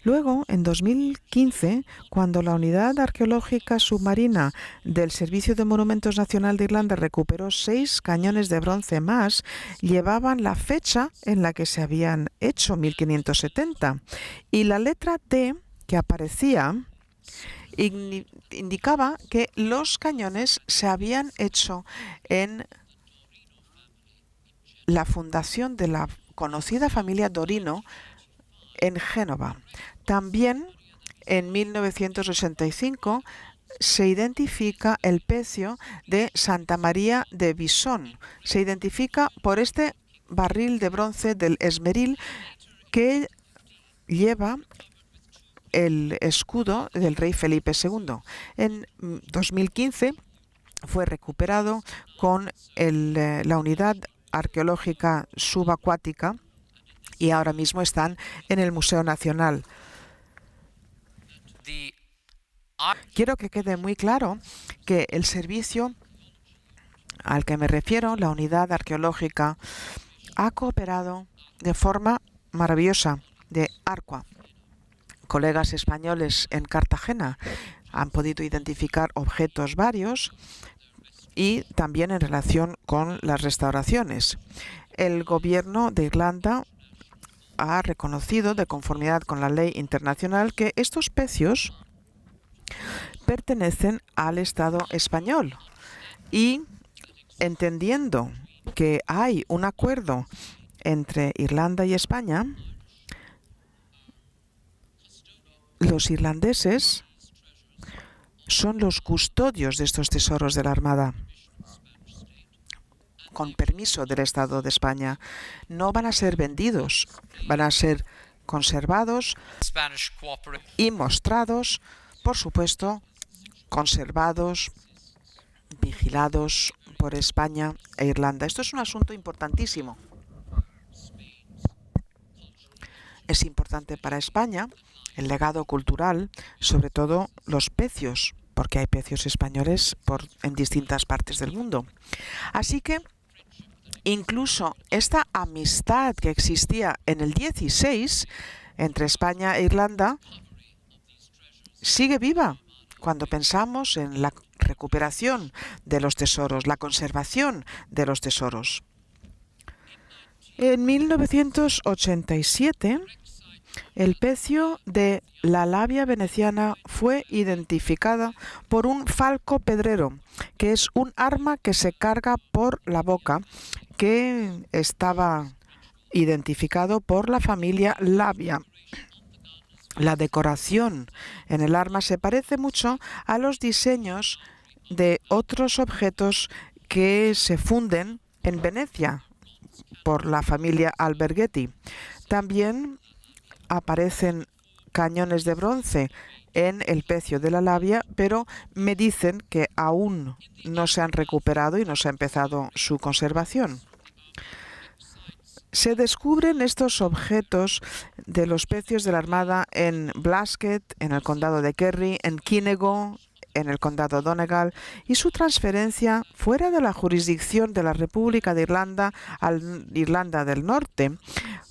Luego, en 2015, cuando la Unidad Arqueológica Submarina del Servicio de Monumentos Nacional de Irlanda recuperó 6 cañones de bronce más, llevaban la fecha en la que se habían hecho, 1570, y la letra D que aparecía indicaba que los cañones se habían hecho en la fundación de la conocida familia Dorino en Génova. También en 1985 se identifica el pecio de Santa María de Bisón. Se identifica por este barril de bronce del Esmeril que lleva el escudo del rey Felipe II. En 2015 fue recuperado con la unidad arqueológica subacuática y ahora mismo están en el Museo Nacional. Quiero que quede muy claro que el servicio al que me refiero, la unidad arqueológica, ha cooperado de forma maravillosa de Arqua. Colegas españoles en Cartagena han podido identificar objetos varios y también en relación con las restauraciones. El gobierno de Irlanda ha reconocido, de conformidad con la ley internacional, que estos pecios pertenecen al Estado español y entendiendo que hay un acuerdo entre Irlanda y España, los irlandeses son los custodios de estos tesoros de la Armada, con permiso del Estado de España. No van a ser vendidos, van a ser conservados y mostrados, por supuesto, conservados, vigilados por España e Irlanda. Esto es un asunto importantísimo. es importante para España, el legado cultural, sobre todo los pecios, porque hay pecios españoles en distintas partes del mundo. Así que incluso esta amistad que existía en el 16 entre España e Irlanda sigue viva cuando pensamos en la recuperación de los tesoros, la conservación de los tesoros. En 1987, el pecio de la labia veneciana fue identificada por un falco pedrero, que es un arma que se carga por la boca, que estaba identificado por la familia Labia. La decoración en el arma se parece mucho a los diseños de otros objetos que se funden en Venecia por la familia Alberghetti. También aparecen cañones de bronce en el pecio de la labia, pero me dicen que aún no se han recuperado y no se ha empezado su conservación. Se descubren estos objetos de los pecios de la Armada en Blasket, en el condado de Kerry, en Kinego, en el condado Donegal, y su transferencia fuera de la jurisdicción de la República de Irlanda a Irlanda del Norte.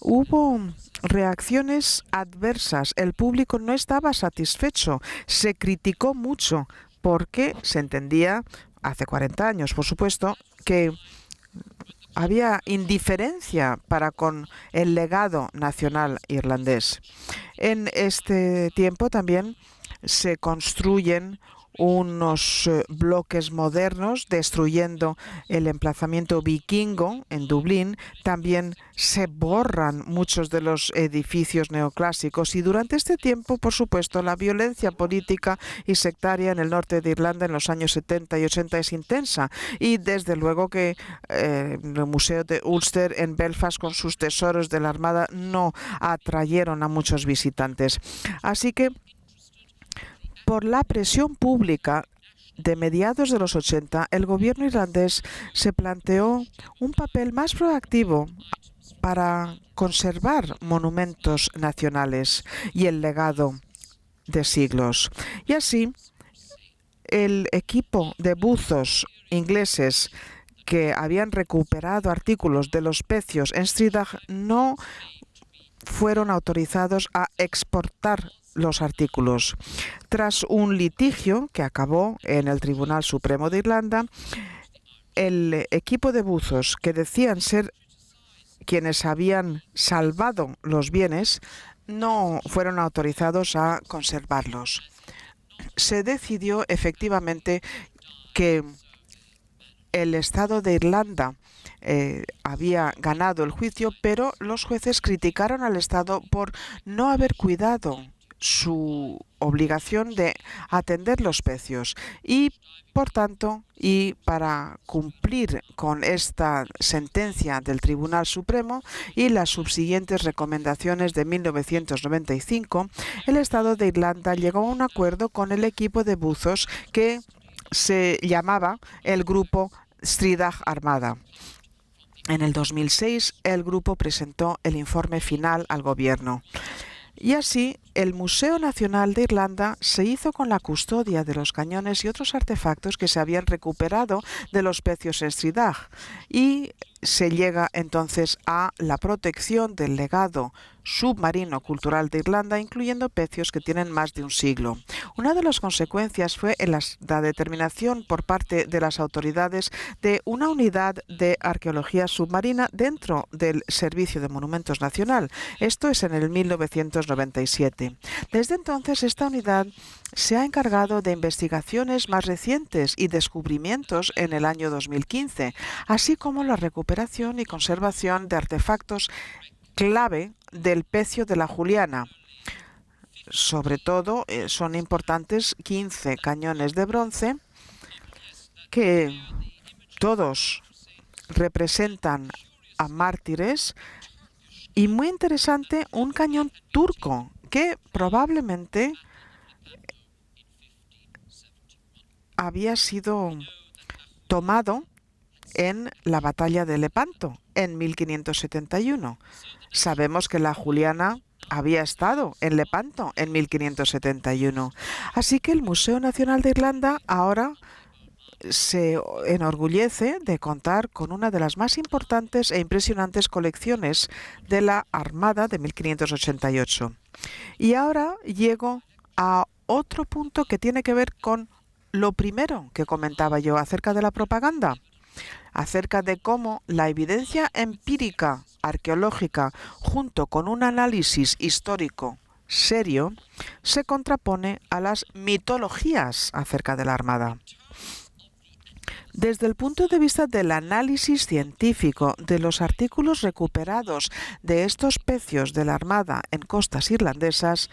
Hubo reacciones adversas. El público no estaba satisfecho. Se criticó mucho porque se entendía, hace 40 años, por supuesto, que había indiferencia para con el legado nacional irlandés. En este tiempo también se construyen unos bloques modernos destruyendo el emplazamiento vikingo en Dublín. También se borran muchos de los edificios neoclásicos y durante este tiempo, por supuesto, la violencia política y sectaria en el norte de Irlanda en los años 70 y 80 es intensa y desde luego que el Museo de Ulster en Belfast con sus tesoros de la Armada no atrayeron a muchos visitantes. Así que por la presión pública de mediados de los 80, el gobierno irlandés se planteó un papel más proactivo para conservar monumentos nacionales y el legado de siglos. Y así, el equipo de buzos ingleses que habían recuperado artículos de los pecios en Stridagh no fueron autorizados a exportar los artículos. Tras un litigio que acabó en el Tribunal Supremo de Irlanda, el equipo de buzos que decían ser quienes habían salvado los bienes no fueron autorizados a conservarlos. Se decidió efectivamente que el Estado de Irlanda había ganado el juicio, pero los jueces criticaron al Estado por no haber cuidado su obligación de atender los pecios y, por tanto, y para cumplir con esta sentencia del Tribunal Supremo y las subsiguientes recomendaciones de 1995, el Estado de Irlanda llegó a un acuerdo con el equipo de buzos que se llamaba el Grupo Stridagh Armada. En el 2006, el grupo presentó el informe final al gobierno. Y así, el Museo Nacional de Irlanda se hizo con la custodia de los cañones y otros artefactos que se habían recuperado de los pecios en Stridagh. Y se llega entonces a la protección del legado submarino cultural de Irlanda, incluyendo pecios que tienen más de un siglo. Una de las consecuencias fue la determinación por parte de las autoridades de una unidad de arqueología submarina dentro del Servicio de Monumentos Nacional. Esto es en el 1997. Desde entonces, esta unidad se ha encargado de investigaciones más recientes y descubrimientos en el año 2015, así como la recuperación y conservación de artefactos clave del pecio de la Juliana. Sobre todo son importantes 15 cañones de bronce que todos representan a mártires y, muy interesante, un cañón turco que probablemente había sido tomado en la batalla de Lepanto en 1571. Sabemos que la Juliana había estado en Lepanto en 1571. Así que el Museo Nacional de Irlanda ahora se enorgullece de contar con una de las más importantes e impresionantes colecciones de la Armada de 1588. Y ahora llego a otro punto que tiene que ver con lo primero que comentaba yo acerca de la propaganda, acerca de cómo la evidencia empírica arqueológica junto con un análisis histórico serio se contrapone a las mitologías acerca de la Armada. Desde el punto de vista del análisis científico de los artículos recuperados de estos pecios de la Armada en costas irlandesas,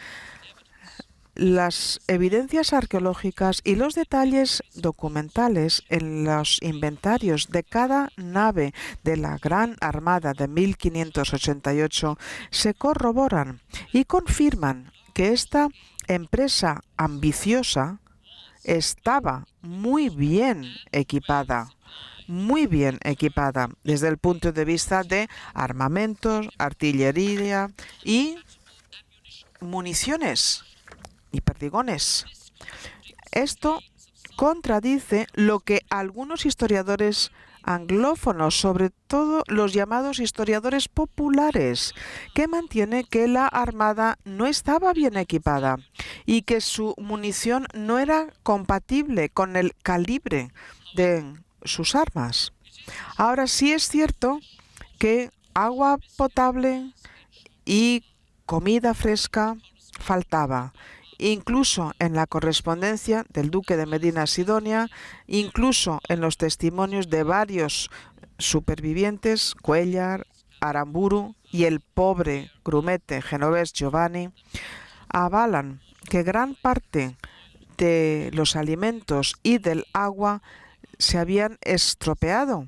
las evidencias arqueológicas y los detalles documentales en los inventarios de cada nave de la Gran Armada de 1588 se corroboran y confirman que esta empresa ambiciosa estaba muy bien equipada desde el punto de vista de armamentos, artillería y municiones y perdigones. Esto contradice lo que algunos historiadores anglófonos, sobre todo los llamados historiadores populares, que mantienen que la Armada no estaba bien equipada y que su munición no era compatible con el calibre de sus armas. Ahora sí es cierto que agua potable y comida fresca faltaba. Incluso en la correspondencia del duque de Medina Sidonia, incluso en los testimonios de varios supervivientes, Cuellar, Aramburu y el pobre grumete genovés Giovanni, avalan que gran parte de los alimentos y del agua se habían estropeado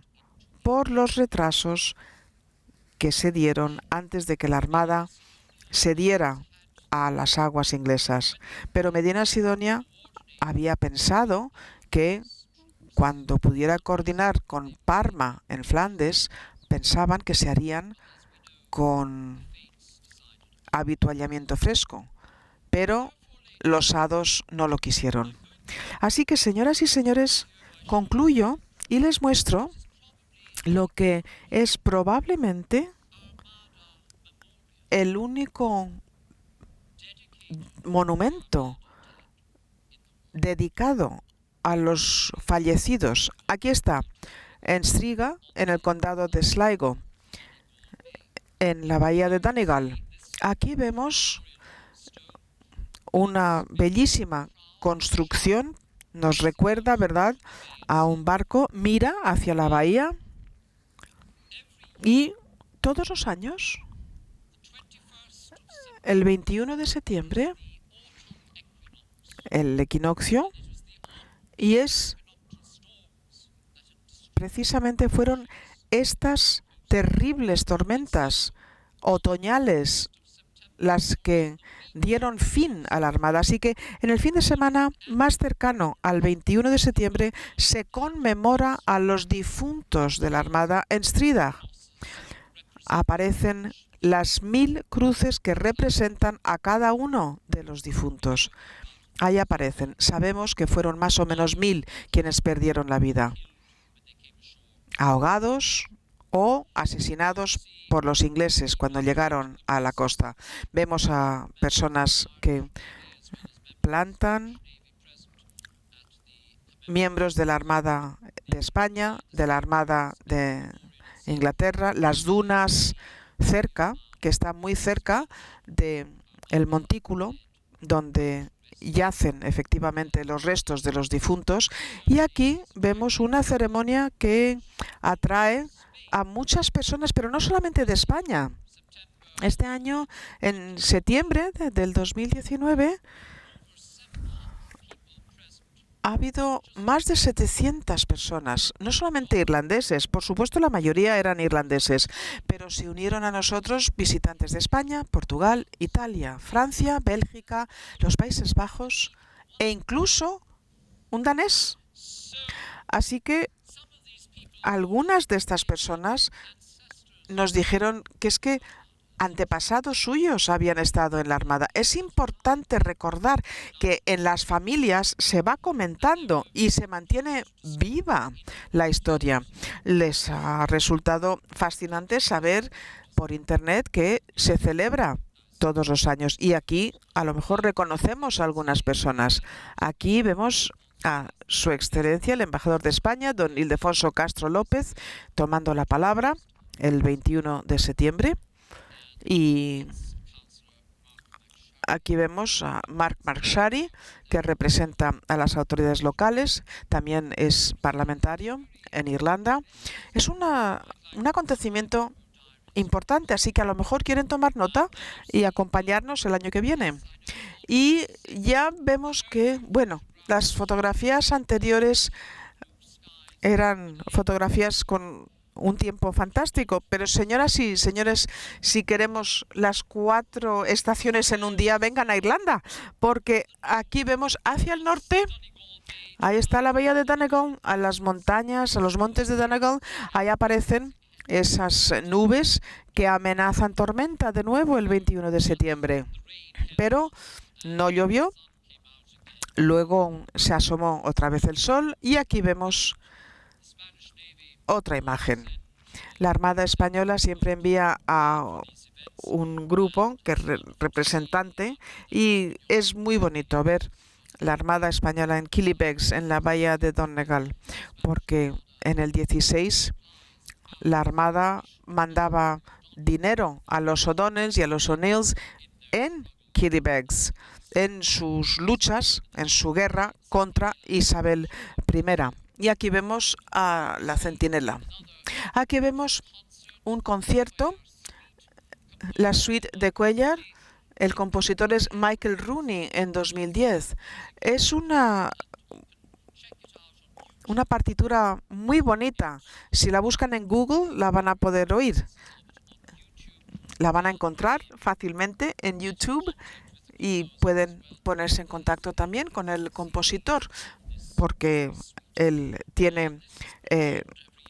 por los retrasos que se dieron antes de que la Armada se diera a las aguas inglesas. Pero Medina Sidonia había pensado que cuando pudiera coordinar con Parma en Flandes, pensaban que se harían con avituallamiento fresco, pero los hados no lo quisieron. Así que, señoras y señores, concluyo y les muestro lo que es probablemente el único monumento dedicado a los fallecidos. Aquí está, en Striga, en el condado de Sligo, en la bahía de Donegal. Aquí vemos una bellísima construcción, nos recuerda, ¿verdad?, a un barco, mira hacia la bahía y todos los años, el 21 de septiembre, el equinoccio, y precisamente fueron estas terribles tormentas otoñales las que dieron fin a la Armada. Así que en el fin de semana más cercano al 21 de septiembre se conmemora a los difuntos de la Armada en Stridagh. Aparecen las 1000 cruces que representan a cada uno de los difuntos. Ahí aparecen. Sabemos que fueron más o menos 1000 quienes perdieron la vida, ahogados o asesinados por los ingleses cuando llegaron a la costa. Vemos a personas que plantan, miembros de la Armada de España, de la Armada de Inglaterra, las dunas cerca, que están muy cerca del montículo donde yacen efectivamente los restos de los difuntos, y aquí vemos una ceremonia que atrae a muchas personas, pero no solamente de España. Este año, en septiembre del 2019, ha habido más de 700 personas, no solamente irlandeses, por supuesto la mayoría eran irlandeses, pero se unieron a nosotros visitantes de España, Portugal, Italia, Francia, Bélgica, los Países Bajos e incluso un danés. Así que algunas de estas personas nos dijeron que es que antepasados suyos habían estado en la Armada. Es importante recordar que en las familias se va comentando y se mantiene viva la historia. Les ha resultado fascinante saber por internet que se celebra todos los años, y aquí a lo mejor reconocemos a algunas personas. Aquí vemos a Su Excelencia el embajador de España, don Ildefonso Castro López, tomando la palabra el 21 de septiembre. Y aquí vemos a Mark McSharry, que representa a las autoridades locales, también es parlamentario en Irlanda. Es un acontecimiento importante, así que a lo mejor quieren tomar nota y acompañarnos el año que viene. Y ya vemos que, bueno, las fotografías anteriores eran fotografías con un tiempo fantástico, pero señoras y señores, si queremos las 4 estaciones en un día, vengan a Irlanda, porque aquí vemos hacia el norte, ahí está la bahía de Donegal, a las montañas, a los montes de Donegal, ahí aparecen esas nubes que amenazan tormenta de nuevo el 21 de septiembre. Pero no llovió, luego se asomó otra vez el sol y aquí vemos otra imagen. La Armada Española siempre envía a un grupo que es representante, y es muy bonito ver la Armada Española en Killybegs, en la bahía de Donegal, porque en el 16 la Armada mandaba dinero a los O'Donnells y a los O'Neills en Killybegs, en sus luchas, en su guerra contra Isabel I. Y aquí vemos a la centinela. Aquí vemos un concierto, la suite de Cuellar. El compositor es Michael Rooney en 2010. Es una partitura muy bonita. Si la buscan en Google, la van a poder oír. La van a encontrar fácilmente en YouTube y pueden ponerse en contacto también con el compositor, porque él tiene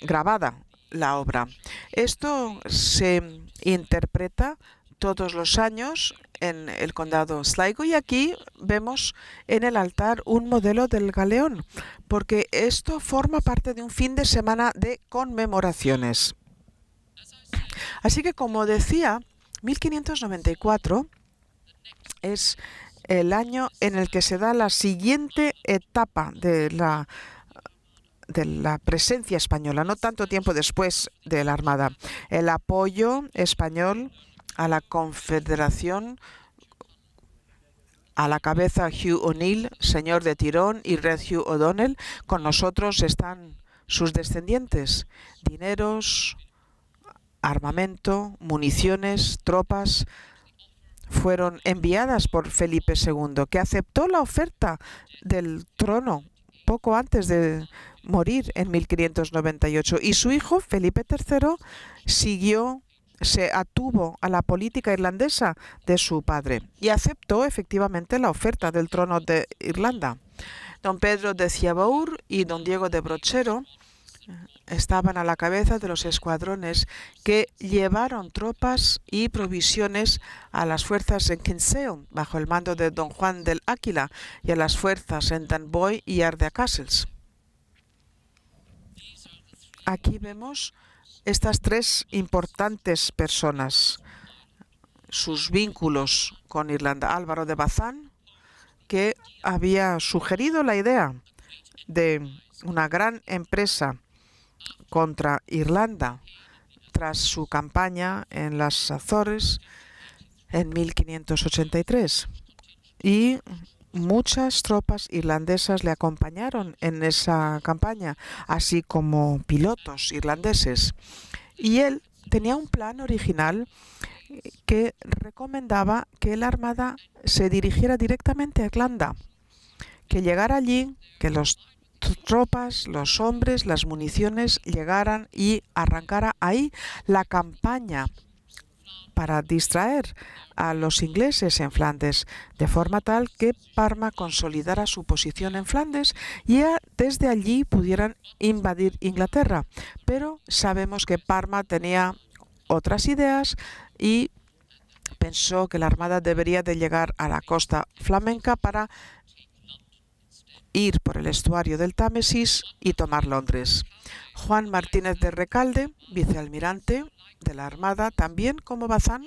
grabada la obra. Esto se interpreta todos los años en el condado Sligo, y aquí vemos en el altar un modelo del galeón, porque esto forma parte de un fin de semana de conmemoraciones. Así que, como decía, 1594 es el año en el que se da la siguiente etapa de la presencia española, no tanto tiempo después de la Armada. El apoyo español a la Confederación, a la cabeza Hugh O'Neill, señor de Tyrone, y Red Hugh O'Donnell. Con nosotros están sus descendientes. Dineros, armamento, municiones, tropas fueron enviadas por Felipe II, que aceptó la oferta del trono poco antes de morir en 1598, y su hijo Felipe III se atuvo a la política irlandesa de su padre y aceptó efectivamente la oferta del trono de Irlanda. Don Pedro de Ciabour y don Diego de Brochero estaban a la cabeza de los escuadrones que llevaron tropas y provisiones a las fuerzas en Kinsale bajo el mando de don Juan del Áquila, y a las fuerzas en Dunboy y Ardea Castles. Aquí vemos estas 3 importantes personas, sus vínculos con Irlanda. Álvaro de Bazán, que había sugerido la idea de una gran empresa contra Irlanda tras su campaña en las Azores en 1583, y muchas tropas irlandesas le acompañaron en esa campaña, así como pilotos irlandeses. Y él tenía un plan original que recomendaba que la Armada se dirigiera directamente a Irlanda, que llegara allí, que las tropas, los hombres, las municiones llegaran y arrancara ahí la campaña para distraer a los ingleses en Flandes, de forma tal que Parma consolidara su posición en Flandes y desde allí pudieran invadir Inglaterra. Pero sabemos que Parma tenía otras ideas y pensó que la Armada debería de llegar a la costa flamenca para ir por el estuario del Támesis y tomar Londres. Juan Martínez de Recalde, vicealmirante de la Armada, también como Bazán,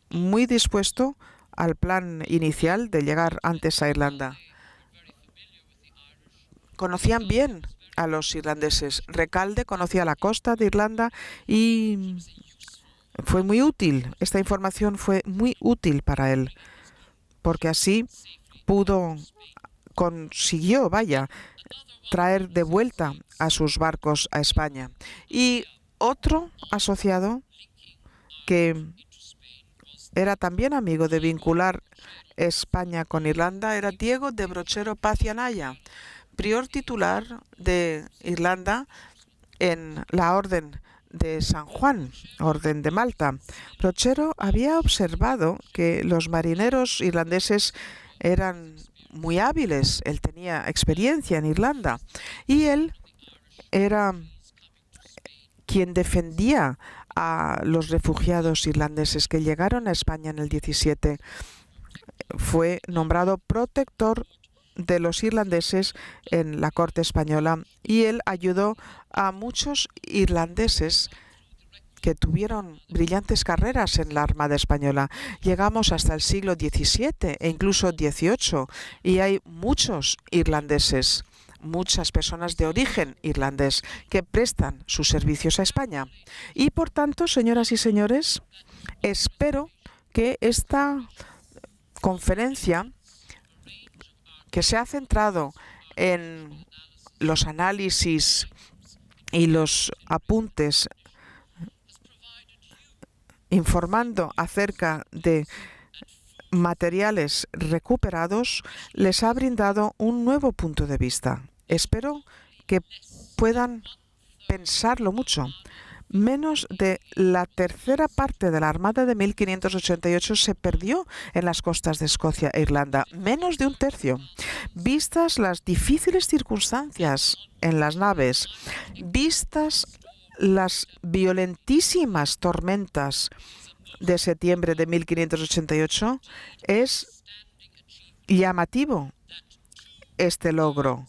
muy dispuesto al plan inicial de llegar antes a Irlanda. Conocían bien a los irlandeses. Recalde conocía la costa de Irlanda y fue muy útil. Esta información fue muy útil para él, porque así consiguió, traer de vuelta a sus barcos a España. Y otro asociado que era también amigo de vincular España con Irlanda era Diego de Brochero Paz y Anaya, prior titular de Irlanda en la Orden de San Juan, Orden de Malta. Brochero había observado que los marineros irlandeses eran muy hábiles. Él tenía experiencia en Irlanda y él era quien defendía a los refugiados irlandeses que llegaron a España en el 17. Fue nombrado protector de los irlandeses en la corte española y él ayudó a muchos irlandeses que tuvieron brillantes carreras en la Armada Española. Llegamos hasta el siglo XVII e incluso XVIII y hay muchos irlandeses, muchas personas de origen irlandés que prestan sus servicios a España. Y por tanto, señoras y señores, espero que esta conferencia, que se ha centrado en los análisis y los apuntes informando acerca de materiales recuperados, les ha brindado un nuevo punto de vista. Espero que puedan pensarlo mucho. Menos de la tercera parte de la Armada de 1588 se perdió en las costas de Escocia e Irlanda. Menos de un tercio. Vistas las difíciles circunstancias en las naves, vistas las violentísimas tormentas de septiembre de 1588, es llamativo este logro.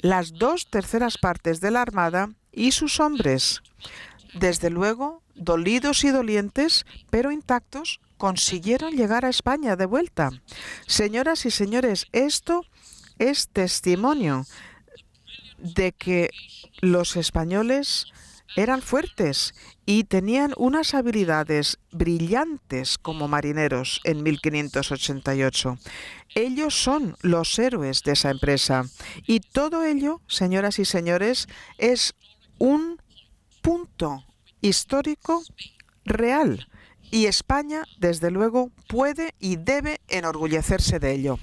Las 2/3 partes de la Armada y sus hombres, desde luego, dolidos y dolientes, pero intactos, consiguieron llegar a España de vuelta. Señoras y señores, esto es testimonio de que los españoles eran fuertes y tenían unas habilidades brillantes como marineros en 1588. Ellos son los héroes de esa empresa. Y todo ello, señoras y señores, es un punto histórico real. Y España, desde luego, puede y debe enorgullecerse de ello.